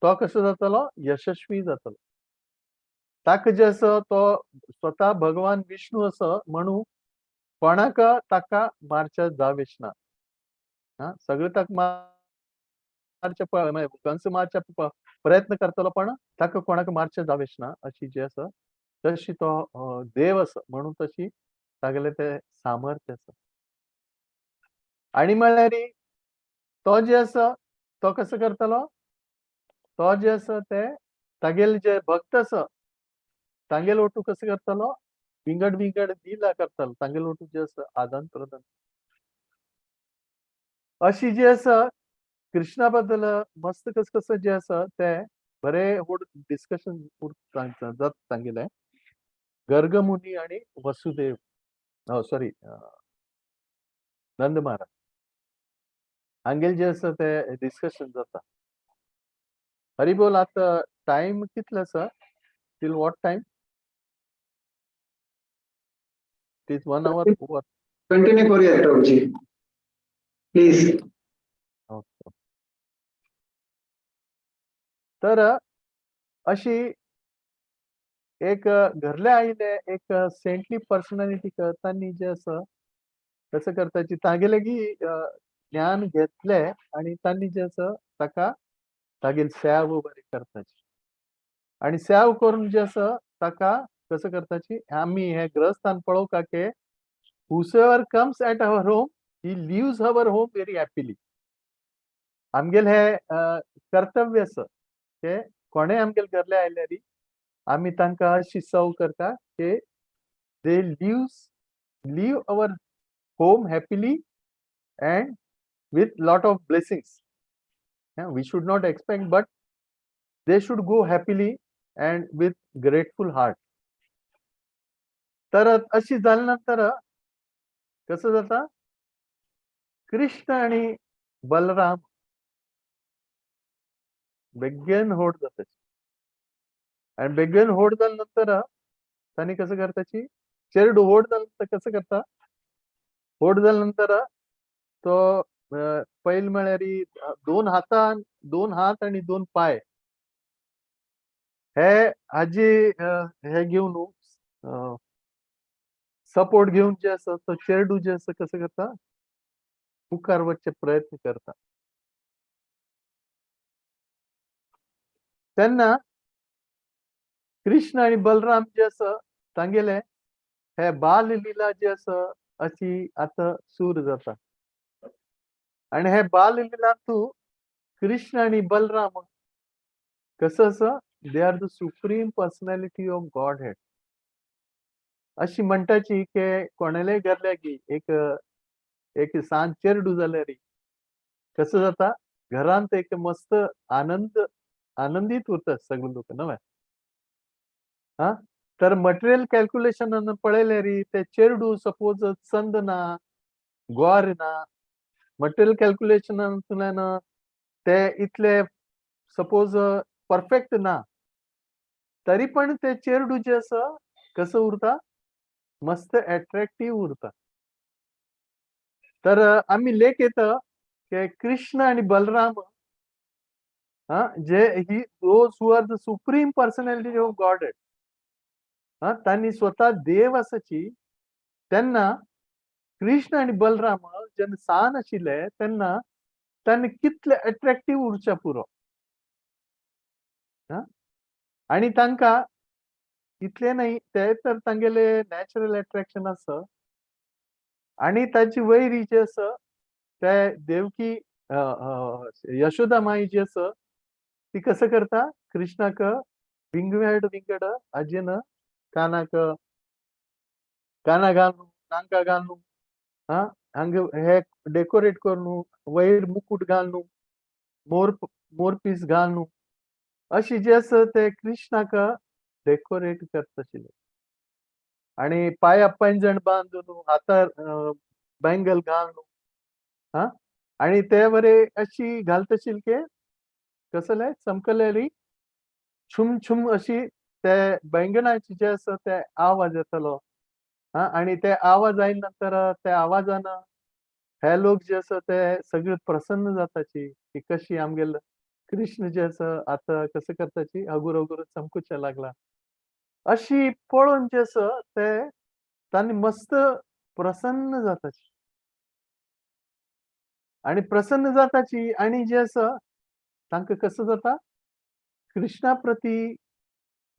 तो कसो जातालो यशस्वी जातालो ताका जे असं तो स्वतः भगवान विष्णू असं म्हणू कोणाक ताका मारच्या जावेच ना सगळे ताका मारच्या कंस मारच्या प्रयत्न करतलो पण ताका कोणाक मारचे जावेच ना अशी जे असं तशी तो देव असं म्हणून तशी तागेले ते सामर्थ्य असं आणि म्हणल्यार तो जे असं तो कसो करतलो तो जे असं ते तागेले जे भक्त असं तांगेल ओटू कसं करतलो विंगड विंगड दिला करतलो तांगेल ओटू जे असं आदान प्रदान अशी जी असं कृष्णा बद्दल मस्त कसं जे असं ते बरे डिस्कशन जात सांगितलंय गर्ग मुनी आणि वसुदेव सॉरी नंद महाराज हांगेल जे असं ते डिस्कशन जाता हरी बोल आता टाइम कितलो आसा till what time it is 1 hour continue करूया प्रभूजी प्लीज तर अशी एक घरले आईले एक सेंटली पर्सनॅलिटी करताना जे असं कसं करताची तागेले की ज्ञान घेतले आणि तांणी जे असं ताका तागेल सेव बरी करताची आणि सेव करून जे असं ताका कसं करताची आम्ही हे ग्रहस्थान पळोवका के whosoever comes at our home he leaves our home very happily आमगेल हे कर्तव्य असं के कोणे आमगेल घरले आयल्यारी आम्ही तांकां अशी सव करता के they leave our home happily and with lot of blessings we should not expect but they should go happily and with grateful heart तर अशी झाल्यानंतर कसं जाता कृष्ण आणि बलराम बेगीन होड जातात आणि बेगीन होड झाल्यानंतर तांणी कसं करताची चेरडू होड झाल्यानंतर कसं करता होड झाल्यानंतर तो पहिल म्हळ्यार दोन हात आणि 2 पाय हे हाजी हे घेऊन सपोर्ट घेऊन जे असं तो चेरडू जे असं कसं करता मुखार वचचे प्रयत्न करता तेन्ना कृष्ण आणि बलराम जे असं तांगेले हे बाल लीला जे असं अशी आता सूर जाता आणि हे बाल लीलांतू कृष्ण आणि बलराम कसं असं they are the supreme personality of God head अशी म्हणटाची की कोणालाय घरल्या की एक सांज चेरडू जाल्यार कसं जाता घरांत एक मस्त आनंदीत उरतात सगळे लोक नव्हे तर मटेरियल कॅल्क्युलेशन पळयल्यार ते चेरडू सपोज चंद ना ग्वार ना मटेरियल कॅल्क्युलेशनांतल्यान ते इतले सपोज परफेक्ट ना तरी पण ते चेरडू जे असं कसं उरता मस्त अट्रॅक्टिव्ह उरता तर आम्ही लेख येतं की कृष्ण आणि बलराम जे ही those who are the supreme personality of God त्यांनी स्वतः देव असाची त्यांना कृष्ण आणि बलराम जेन्ना सान आशिल्ले तेन्ना तांणी कितले अट्रॅक्टिव्ह उरच्या पुरो आणि तांकां इतले नाही ते तर तांगेले नॅचरल अट्रॅक्शन आसा आणि ताची वैरी जे आसा ते देवकी यशोदा माई जी आसा ती कसं करता कृष्णाक विंगड विंगड हाजेन कानाक काना घालून नांका घालून हांगा हे डेकोरेट करून वयर मुकुट घालून मोर मोरपीस घालून अशी जे आसा ते कृष्णाक डेकोरेट करता आशिल्ले आणि पांयां पैंजण बांदून हातार बँगल घालून हा आणि ते बरे अशी घालता आशिल्ले के कसले चमकलेली छुम छुम अशी ते बैंगणाची जे आसा ते आवाज येतलो आणि ते आवाज आयले नंतर त्या आवाजान हे लोक जे आसा ते सगळे प्रसन्न जाताची की कशी आमगेल कृष्ण जे आसा आता कसं करताची अगोर अगोर चमकुचे लागला अशी पळोवन जे आसा ते तांणी मस्त प्रसन्न जाताची आणि प्रसन्न जाताची आणि जे आसा तांकां कसं जाता कृष्णा प्रती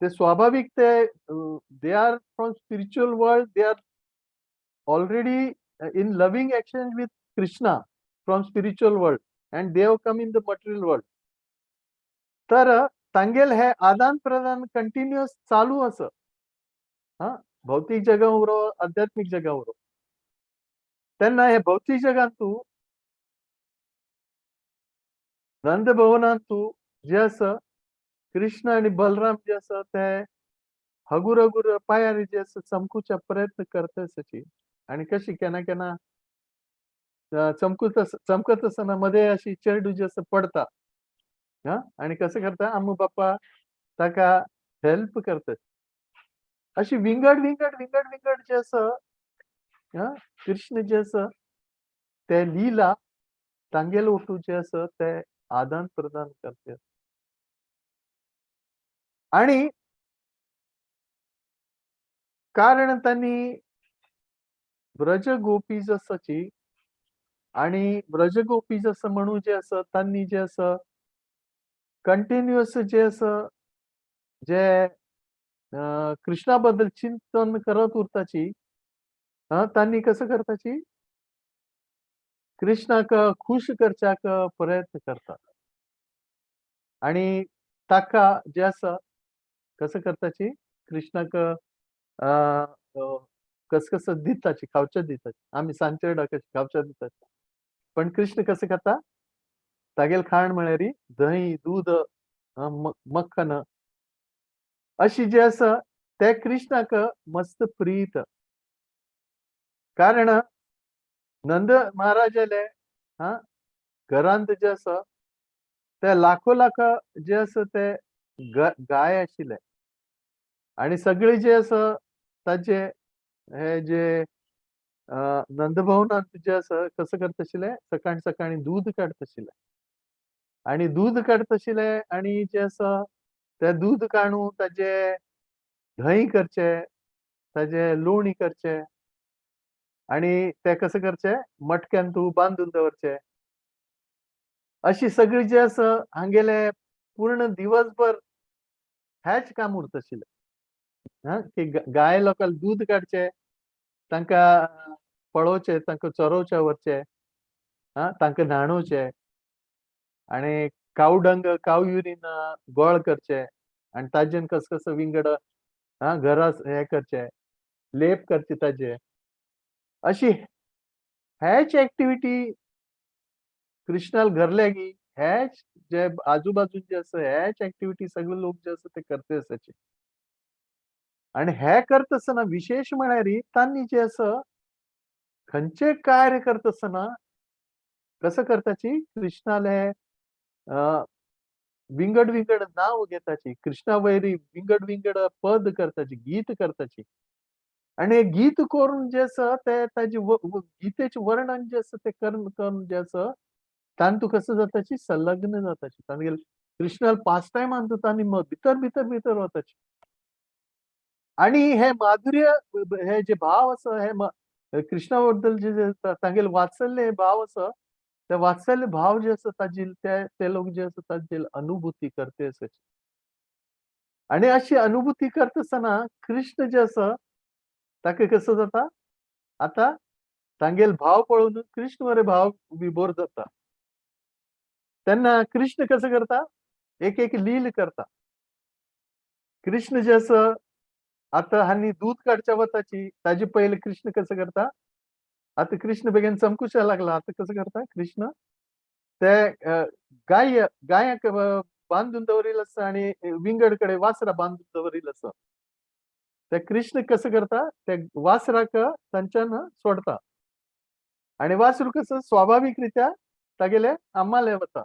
ते स्वाभाविक ते they R from spiritual world they are already in loving exchange with Krishna from spiritual world and they have come in the material world. तर तांगेल हे आदान प्रदान कंटिन्युअस चालू असं भौतिक जगावर आध्यात्मिक जगावर तेन्ना हे भौतिक जगात तू नंद भवनात तू जे आसा कृष्ण आणि बलराम जे आसा ते हगूर हगूर पायार जे आसा चमकुच्या प्रयत्न करताची आणि कशी केन्ना केन्ना चमकत असताना मध्ये अशी चेडू जी आसा पडता आणि कसं करता अम्मा बाप्पा ताका हेल्प करतात अशी विंगड विंगड विंगड विंगड जे आसा कृष्ण जे आसा ते लीला तांगेल वटू जे आसा ते आदान प्रदान करतात आणि कारण तांणी ब्रज गोपी आसाची आणि ब्रज गोपी जसं म्हणू जे आसा तांणी जे आसा कंटिन्युअस जे आसा जे कृष्णा बद्दल चिंतन करत उरताची तांणी कसं करताची कृष्णाक खुश करच्याक प्रयत्न करता आणि ताका जे आसा कसं करताची कृष्णाक कसं दिताची खावचें दिताची आमी सांजचे खावचें दिताची पण कृष्ण कसं करता तागेल खाण म्हळ्यार दही दूध मक्खन अशी जे आसा ते कृष्णाक मस्त प्रीत कारण नंद महाराजाले घरांत जे आसा ते लाखो लाख जे आसा ते गाय आशिल्ले आणि सगळे जे आसा ताचे हे जे नंदभवनात जे आसा कसं करता आशिल्ले सकाळी सकाळी दूध काडता आशिल्ले आणि दूध काडता आशिल्ले आणि जे आसा ते दूध काडून ताचे दही करचे ताचे लोणी करचे आणि ते कसं करचे मटक्यान तू बांदून दवरचे अशी सगळी जे आसा हांगेले पूर्ण दिवसभर हेच काम उरता आशिल्लें की गाय लोकांक दूध काडचे तांकां पळोवचे तांकां चरोवचे व्हरचे तांकां न्हाणोवचे आणि काव डंग काव युरीन गोळ करचे आणि ताजेन कसं कसं विंगड घरा हे करचे लेप करचे ताजे अशी हेच एक्टिविटी कृष्णाल घरल्यागी हेच जे आजूबाजून जे आसा हेच एक्टिविटी सगळे लोक जे आसा ते करते आसाचे आणि हे करता आसतना विशेष म्हळ्यार तांणी जे आसा खंयचे कार्य करता आसतना कसं करताची कृष्णाले विंगड विंगड नाव घेताची कृष्णा वैरी विंगड विंगड पद करताची गीत करताची आणि गीत करून जे आसा ते ताजे गीतेचे वर्णन जे आसा ते करून करून जे आसा तांतू कसं जाताची संलग्न जाताची तांगेल कृष्णाल पास टायमान तांणी भितर भितर भितर वताची आणि हे माधुर्य हे जे भाव आसा हे कृष्णा बद्दल जे तांगेल वात्सल्य भाव आसा ते वात्सल्य भाव जे आसा ताजेल ते लोक जे आसा ताजेल अनुभूती करते आसाची आणि अशी अनुभूती करता आसतना कृष्ण जे आसा ताका कसं जाता आता तांगेल भाव पळोवन कृष्ण वरे भाव विभोर जाता त्यांना कृष्ण कसं करता, एक एक लील करता. कृष्ण जसं आता हानी दूध काडच्या वताची ताजे पहिले कृष्ण कसं करता, आता कृष्ण बेगीन चमकुशा लागला. आता कसं करता कृष्ण ते गायक बांधून दवरिल आसा आणि विंगडकडे वासरा बांधून दवरिल आसा. ते कृष्ण कसं करता, ते वासराक तांच्यान सोडता. आणि वासरू कसं स्वाभाविकरित्या तागेले आम्हाले वता.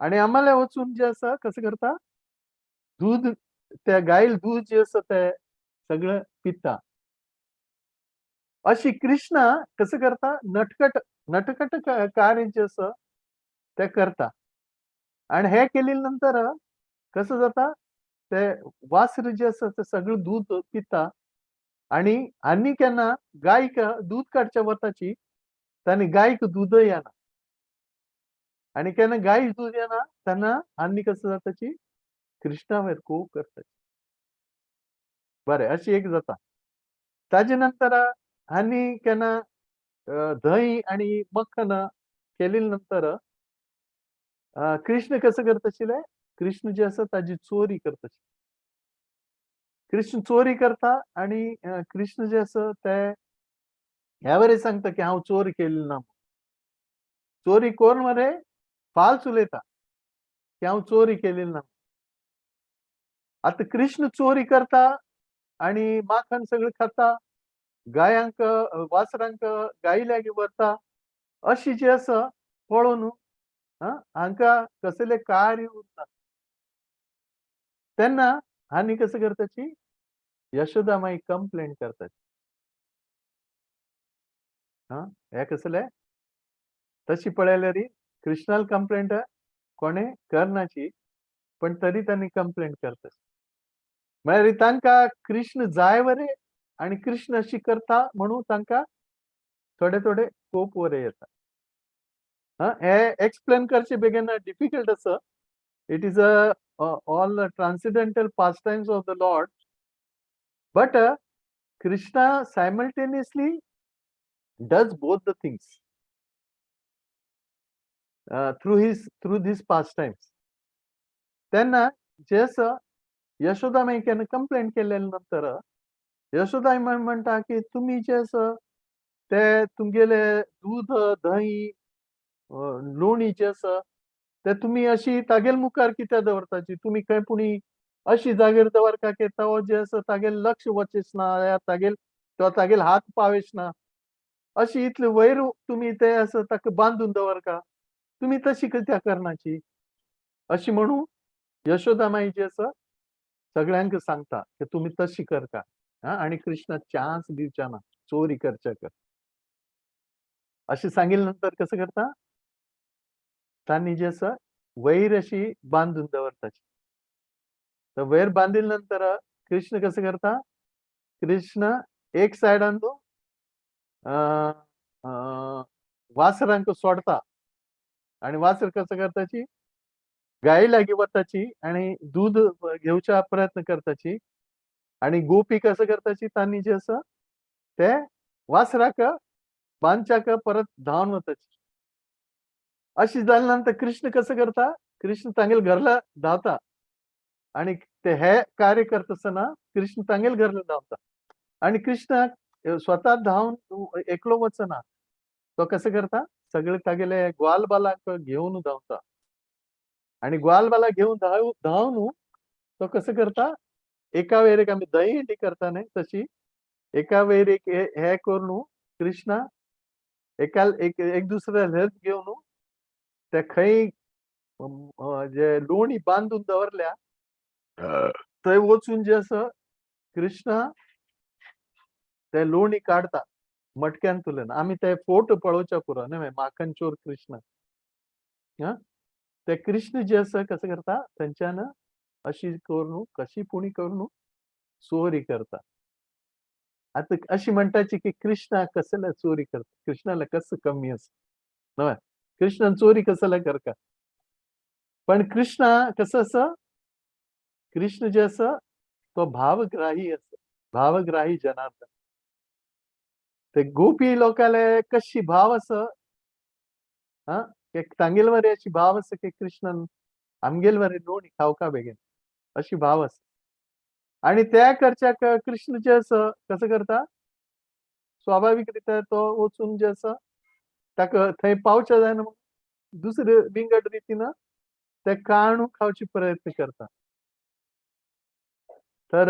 आणि आम्हाले वचून जे आसा कसं करता, दूध त्या गाईल दूध जे आसा ते सगळं पिता. अशी कृष्ण कसं करता, नटखट कार्य जे आसा ते करता. आणि हे केल्यानंतर कसं जाता, ते वासरू जे आसा ते सगळं दूध पिता. आणि आनी केन्ना गायक दूध काडच्या वताची तांणी गायक दूद येना. आणि केन्ना गाय दूध येना तेन्ना आनी कसं जाताची कृष्णा वयर खूब करताची. बरें अशी एक जाता. ताजे नंतर आनी केन्ना दही आणि मक्खन केले नंतर कृष्ण कसं करताशिले, कृष्ण जे आसा ताजी चोरी करताशिले. कृष्ण चोरी करता आणि कृष्ण जे आसा ते ह्या वरें सांगता की हांव चोरी केली ना. चोरी कोण मरे फाल्स उलयता की हांव चोरी केलेली ना. आता कृष्ण चोरी करता आणि माखन सगळं खाता. गायांक वासरांक गाई लागी व्हरता. अशी जी आसा पळोवन हांकां कसले कार्य उरना. तेन्ना आनी कसं करताची यशोदा माई कंप्लेंट करताची. हे कसले तशी पळयल्यार कृष्णाल कंप्लेंट कोणें करनाची, पण तरी तांणी कंप्लेंट करता. म्हळ्यार तांकां कृष्ण जाय वरे आणि कृष्ण अशी करता म्हणून तांकां थोडे थोडे खूप वरे येता. हे एक्सप्लेन करचें बेगीन डिफिकल्ट आसा. It is all transcendental pastimes of the Lord, but Krishna simultaneously does both the things through these pastimes. तेन्ना जे आसा यशोदा माई केन्ना कंप्लेंट केलेल्या नंतर यशोदा माई म्हणटा की तुमी जे आसा ते तुमगेले दूध, दही, लोणी जे आसा ते तुमी अशी तागेले मुखार कित्याक दवरताची? तुमी खंय पुणी अशी जागेर दवरता की तो जे आसा तागेले लक्ष वचीच ना, या तो तागेले हात पावेच ना. अशी इतले वयर तुमी ते आसा ताका बांदून दवरता. तुमी तशी कित्याक करनाची? अशी म्हणून यशोदा माई जी आसा सगळ्यांक सांगता की तुमी तशी करता. आणि कृष्णाक चान्स दिवचे ना चोरी करच्याक. अशें सांगिल्ले नंतर कसं करता? तांणी जी आसा वयर अशी बांदून दवरताची. तर वयर बांदिल्ले नंतर कृष्ण कसं करता? कृष्ण एक सायडान तो अ, अ, वासरांक सोडता. आणि वासर कसं करताची गाई लागी वताची आणि दूध घेवच्या प्रयत्न करताची. आणि गोपी कसं करताची तांणी जे आसा ते वासराक बांदच्याक परत धांवन वताची. अशी जाले नंतर कृष्ण कसं करता? कृष्ण तांगेले घरला धांवता. आणि ते हे कार्य करता आसतना कृष्ण तांगेले घरला धांवता. आणि कृष्ण स्वता धांवन एकलो वचना. तो कसं करता? सगळे तागेले ग्वालबालांक घेवन धांवता. आणि ग्वालबाला घेवन धांवन तो कसं करता? एका वयर एक आमी दही हंडी करता न्हय तशी एका वयर एक हे करून कृष्ण एक दुसऱ्याली हेल्प घेवन ते खंय जे लोणी बांदून दवरल्या थंय वचून जे आसा कृष्ण ते लोणी काडता मटक्यातुल्यान. आमी ते फोटो पळोवचे पुरो न्हय माखन चोर कृष्ण. ते कृष्ण जे आसा कसं करता थंयच्यान अशी करून कशी पुणी करून चोरी करता. आता अशी म्हणटाची की कृष्ण कसले चोरी करता? कृष्णाला कसं कमी आसा? न्हय. कृष्णान चोरी कसले करता? पण कृष्ण कसं आसा? कृष्ण जे आसा तो भावग्राही आसा. भावग्राही जनार्दन. ते गोपी लोकाले कशी भाव आसा तांगेल वरे अशी भाव आसा की कृष्णान आमगेल वरे लोणी खावका बेगीन अशी भाव आसा. आणि त्या करच्याक कृष्ण जे आसा कसं करता स्वाभाविक रित्या तो वचून जे आसा ताका थंय पावचे जायना म्हणून दुसरे विंगड रितीन ते काणू खावचे प्रयत्न करता. तर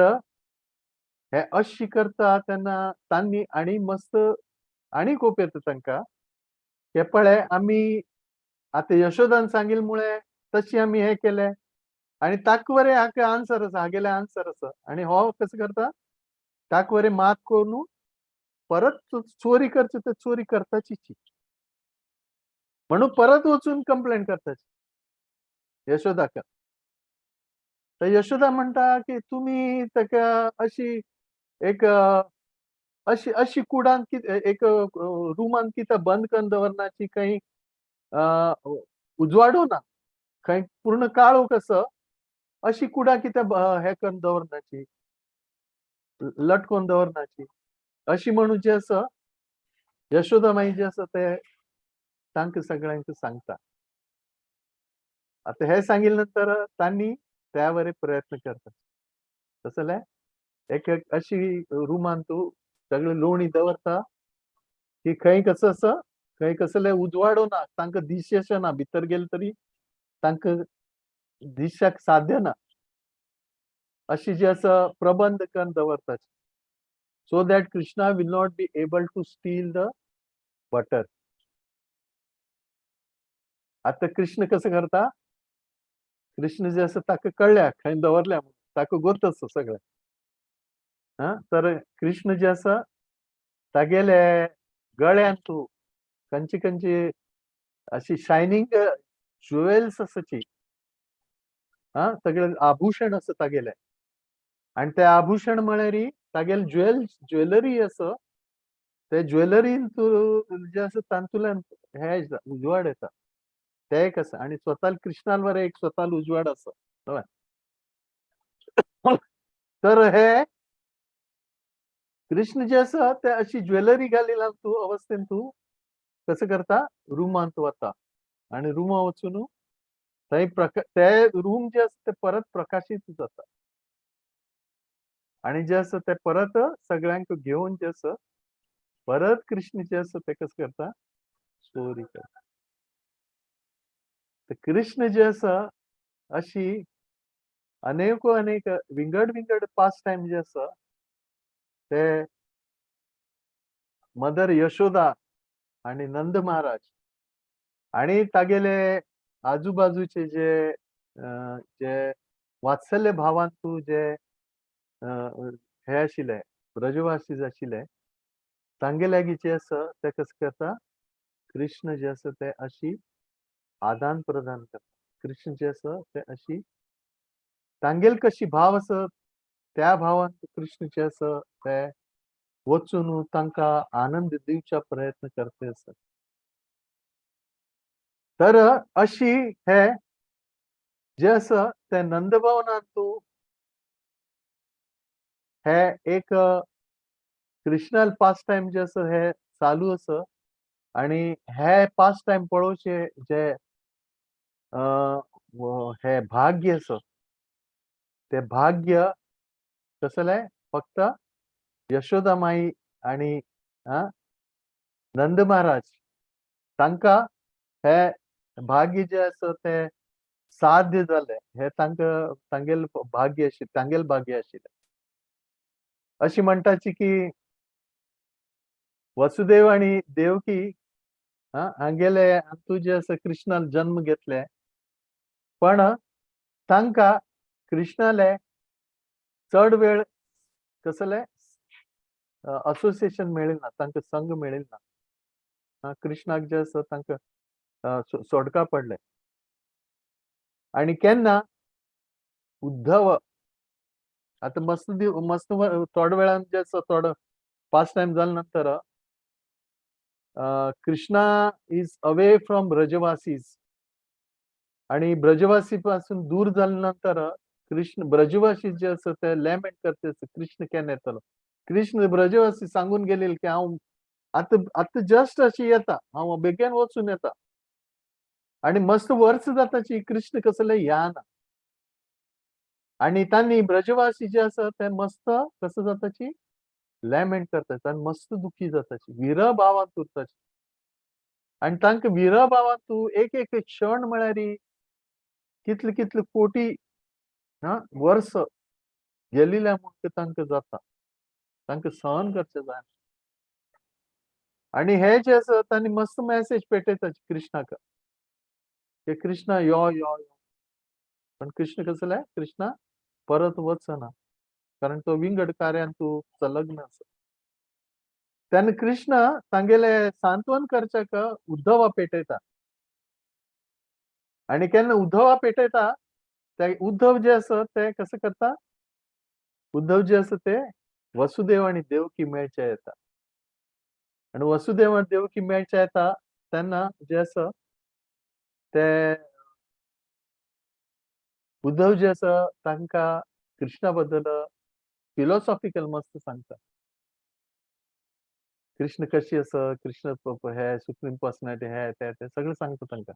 हे अशी करता तेन्ना तांणी आणि मस्त आणि खूप येता तांकां. हे पळय आमी आतां यशोदान सांगिल्ले तशी आमी हे केलें आणि ताका वरें हाका आन्सर आसा हागेले आन्सर आसा आणि हो कसो करता ताका वरें मात करून परत चोरी करची तर चोरी करताचीच म्हणून परत वचून कंप्लेंट करताची यशोदाक. तर यशोदा म्हणटा की तुम्ही ताका अशी एक अशी अशी कुडान एक रुमान कितें बंद करून दवरनाची खंय उजवाडो ना खंय पूर्ण काळोख असो अशी कुडा कितें हे करून दवरनाची लटकोवन दवरनाची अशी म्हणून जे आसा यशोदा माई जे आसा ते तांकां सगळ्यांक सांगता. आता हे सांगिल्ले नंतर तांणी त्या वरें प्रयत्न करता. कसो जालें एक अशी रुमान तूं सगळें लोणी दवरता की खंय कसो आसा खंय कसले उजवाडो ना तांकां दिश ना भितर गेले तरी तांकां दिसच्याक साध्य ना अशी जी आसा प्रबंध करून दवरता so that Krishna will not be able to steal the butter. आता कृष्ण कसं करता कृष्ण जे आसा ताका कळल्या खंय दवरल्या म्हणून ताका गोत आसा सगळें. तर कृष्ण जे आसा तागेले गळ्यान तूं खंयची खंयची अशी शायनींग ज्युवेल्स आसाची सगळे आभूषण आसा तागेले आणि ते आभूषण म्हळ्यार तागेले ज्वेलरी आसा ते ज्वेलरीन तूं जे आसा तांतूल्यान हे उजवाड येता ते एक आसा आणि स्वताल कृष्णाल वरें एक स्वताल उजवाड आसा कळ्ळें. तर हे कृष्ण जे आसा ते अशी ज्वेलरी घालिला तूं अवस्थेन तूं कसं करता रुमांत वता आणि रुमा वचून थंय ते रूम जे आसा ते परत प्रकाशीत जाता आणि जे आसा ते परत सगळ्यांक घेवन जे आसा परत कृष्ण जे आसा ते कसं करता चोरी करता. तर कृष्ण जे आसा अशी अनेक विंगड पास टाइम जे आसा ते मदर यशोदा आणि नंद महाराज आणि तागेले आजूबाजूचे जे वात्सल्य भावान तूं जे हे आशिल्ले ब्रजवासी आशिल्ले तांगे लागीं जे आसा ते कसं करता कृष्ण जे आसा ते अशी आदान प्रदान करता. कृष्ण जे आसा ते अशी तांगेल कशी भाव आसा त्या भावान कृष्ण जे आसा ते वचून तांकां आनंद दिवच्या प्रयत्न करते आसा. तर अशी हे जे आसा ते नंदभवनान तूं हे एक कृष्णाल पास टाइम जे आसा हे चालू आसा आणि हे पास टाइम पळोवचे जे हे भाग्य आसा ते भाग्य कसले फक्त यशोदा माई आणि नंद महाराज तांकां हे भाग्य जे आसा ते साध्य जाले हे तांगेल भाग्य तांगेल भाग्य आशिल्लें. अशी म्हणटाची की वसुदेव आणि देवकी हांगेले हातूं जे आसा कृष्णान जन्म घेतले पण तांकां कृष्णाले चड वेळ कसले असोसिएशन मेळिना तांकां संघ मेळिना कृष्णाक जे आसा तांकां सोडका पडले आणि केन्ना उद्धव आता मस्त थोड्या वेळान जे आसा थोडो पास टाइम जाले नंतर कृष्णा इज अवे फ्रॉम ब्रजवासीज आणि ब्रजवासी पासून दूर जाले नंतर कृष्ण ब्रजवासी जे आसा ते लॅमेंट करते कृष्ण केन्ना येतलो. कृष्ण ब्रजवासी सांगून गेले की हांव आतां जस्ट अशी येता हांव बेगीन वचून येता आणि मस्त वर्स जाताची कृष्ण कसले या ना आणि त्यांनी ब्रजवासी जे असत ते मस्त कसं जाताची लॅमेंट करतात आणि मस्त दुखी जाताची विरह भावात उरताची आणि तांकां विरह भावात तू एक एक क्षण म्हळ्यार कितले कितले कोटी वर्स गेलेल्या म्हणून तांकां जाता तांकां सहन करचें जाय आणि हे जे आसा तांणी मस्त मेसेज पेटयता कृष्णाक की कृष्णा यो यो यो पण कृष्ण कसले कृष्णा परत वचना कारण तो विंगड कार्यान तू संलग्न आसा तेन्ना कृष्ण तांगेले सांत्वन करच्याक उद्धवा पेटयता आणि केन्ना उद्धवा पेटयता ते उद्धव जे आसा ते कसं करता उद्धव जे आसा ते वसुदेव आणि देवकी मेळचे येता आणि वसुदेव आणि देवकी मेळचे येता तेन्ना जे आसा ते उद्धव जे आसा तांकां कृष्णा बद्दल फिलॉसॉफिकल मस्त सांगता कृष्ण कशी आसा कृष्ण हे सुप्रीम पर्सनॅलिटी हे ते सगळें सांगता तांकां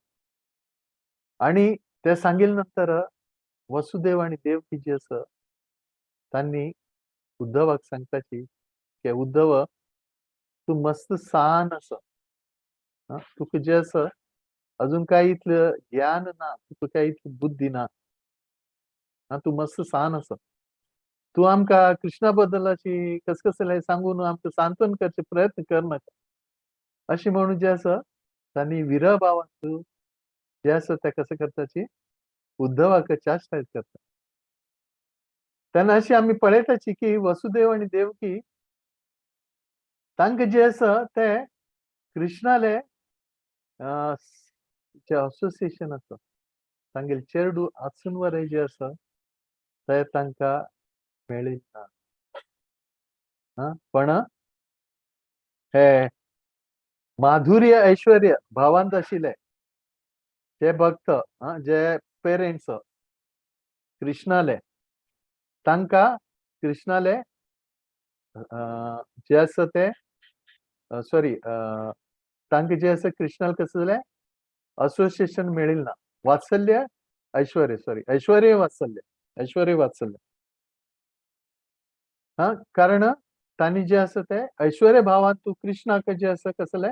आणि ते सांगिल्ले नंतर वसुदेव आणि देवकी जी आसा तांणी उद्धवाक सांगताची की उद्धव तू मस्त सान आसा तुका जे आसा अजून काही इतलं ज्ञान ना तुका काही इतली बुद्धी ना तू मस्त सान आसा तू आमकां कृष्णा बद्दल अशी कसकसलें सांगून आमकां सांत्वन करचे प्रयत्न करनाका अशें म्हणून जे आसा तांणी विरह भावान जे आसा ते कसं करताची उद्धवाक चाष्टायत करता तेन्ना अशी आमी पळयताची की वसुदेव आणि देवकी तांकां जे आसा ते कृष्णाले जे असोसिएशन आसा तांगेले चेडूं आसून वरें जे आसा ते तांकां मेळिल्ले ना पण हे माधुर्य ऐश्वर्य भावांत आशिल्ले जे भक्त जे पेरेंट्स कृष्णाले तांकां कृष्णाले जे आसा ते सॉरी तांकां जे आसा कृष्णाल कसं जालें असोसिएशन मेळिल्लें ना वात्सल्य ऐश्वर्य सॉरी ऐश्वर्य वात्सल्य कारण तांणी जे आसा ते ऐश्वर्य भावांत तू कृष्णाक जे आसा कसले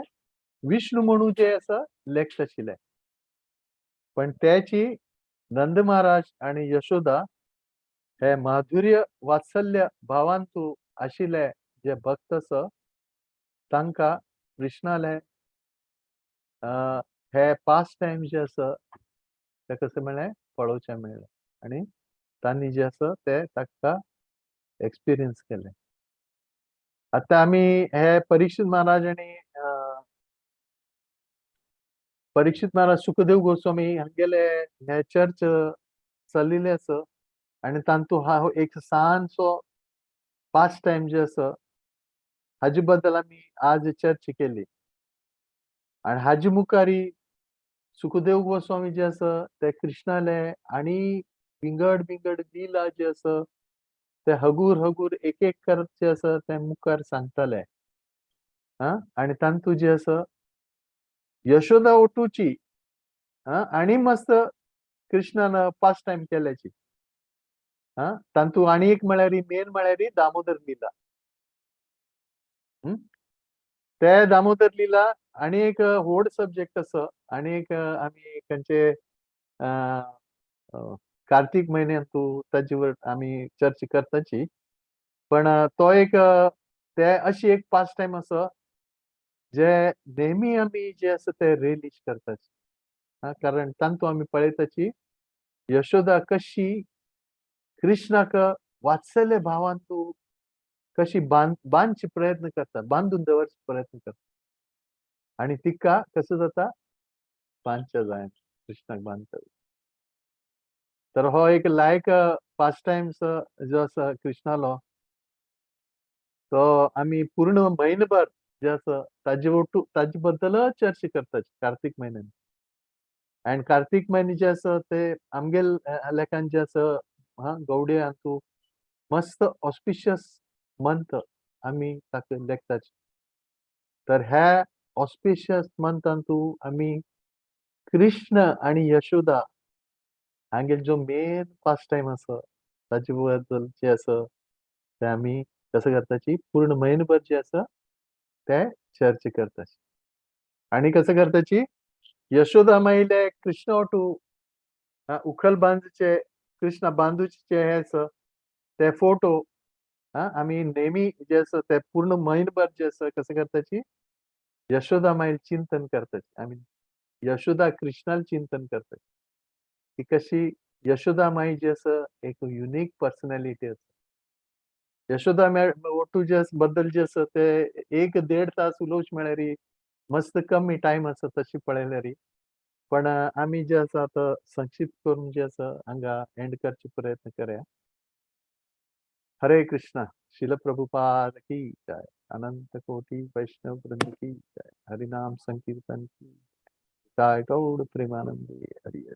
विष्णू म्हणून जे आसा लेखत आशिल्ले पण त्याची नंद महाराज आणि यशोदा हे माधुर्य वात्सल्य भावान तू आशिल्ले जे भक्त आसा तांकां कृष्णाले हे पास्ट टाइम जे आसा ते कशें म्हळें पळोवचें मेळ्ळें आनी तांणी जे आसा ते ताका एक्सपिरियन्स केले आतां आमी हे परीक्षित महाराज आनी परीक्षित महाराज सुखदेव गोस्वामी हांगेले हे चर्च चलिल्ले आसा आनी तांतू हा एक सानसो पास्ट टाइम जे आसा हाजे बद्दल आमी आज चर्चा केली आणि हाजे मुखारी सुखदेव गोस्वामी जे आसा ते कृष्णाले आनी विंगड विंगड लिला जे आसा ते हगूर हगूर एक एक करत जे आसा ते मुखार सांगताले आनी तांतू जे आसा यशोदा ओटूची आनी मस्त कृष्णान पास्ट टाइम केल्याची तांतू आनी एक म्हळ्यार मेन म्हळ्यार दामोदर लिला ते दामोदर लिला आनी एक व्हड सब्जेक्ट आसा आनी एक आमी खंयचे कार्तीक म्हयन्यांत तू ताजे वर आमी चर्चा करताची पण तो एक ते अशी एक पास्ट टाइम आसा जे नेहमी आमी जे आसा ते रिलीज करताची कारण तांतू आमी पळयताची यशोदा कशी कृष्णाक वात्सल्य भावान तू कशी बांदची प्रयत्न करता बांदून दवरचे प्रयत्न करता आणि तिका कसं जाता बांदच्या जाय कृष्णाक बांदता तर हो एक लायक पास्ट टाइम्स जो आसा कृष्णालो तो आमी पूर्ण म्हयनोभर जे आसा ताजे बद्दलच चर्चा करता कार्तीक म्हयन्यान आनी कार्तीक म्हयने जे आसा ते आमगेल लेकान जे आसा गवडे हातू मस्त ऑस्पिशियस मंथ आमी ताका लेखताचे तर ह्या ऑस्पिशियस मंथान तू आमी कृष्ण आणि यशोदा हांगेल जो मेन पास्ट टाइम आसा ताचे बद्दल जे आसा ते आमी कसं करताची पूर्ण म्हयनोभर जे आसा ते चर्चा करताची. आणि कसं करताची यशोदा मायले कृष्ण ओटू उखल बांदूचे कृष्ण बांदूचे हे आसा ते फोटो आमी नेहमी जे आसा ते पूर्ण म्हयनोभर जे आसा कसं करताची यशोदा मायल चिंतन करताची. आमी यशोदा कृष्णाल चिंतन करताची. ती कशी यशोदा माई जी आसा एक युनिक पर्सनॅलिटी आसा. यशोदा ओटू जे बद्दल जे आसा ते 1-1.5 तास उलोवचे म्हळ्यार मस्त कमी टाईम आसा तशी पळयल्यार. पण आमी जे आसा आतां संक्षिप्त करून जे आसा हांगा एंड करचे प्रयत्न करया. हरे कृष्णा. शिल प्रभुपाद की जय. अनंत कोटि वैष्णव वृंद की जय. हरिनाम संकीर्तन की जय. गौड़ प्रेमानंदी हरि हरि.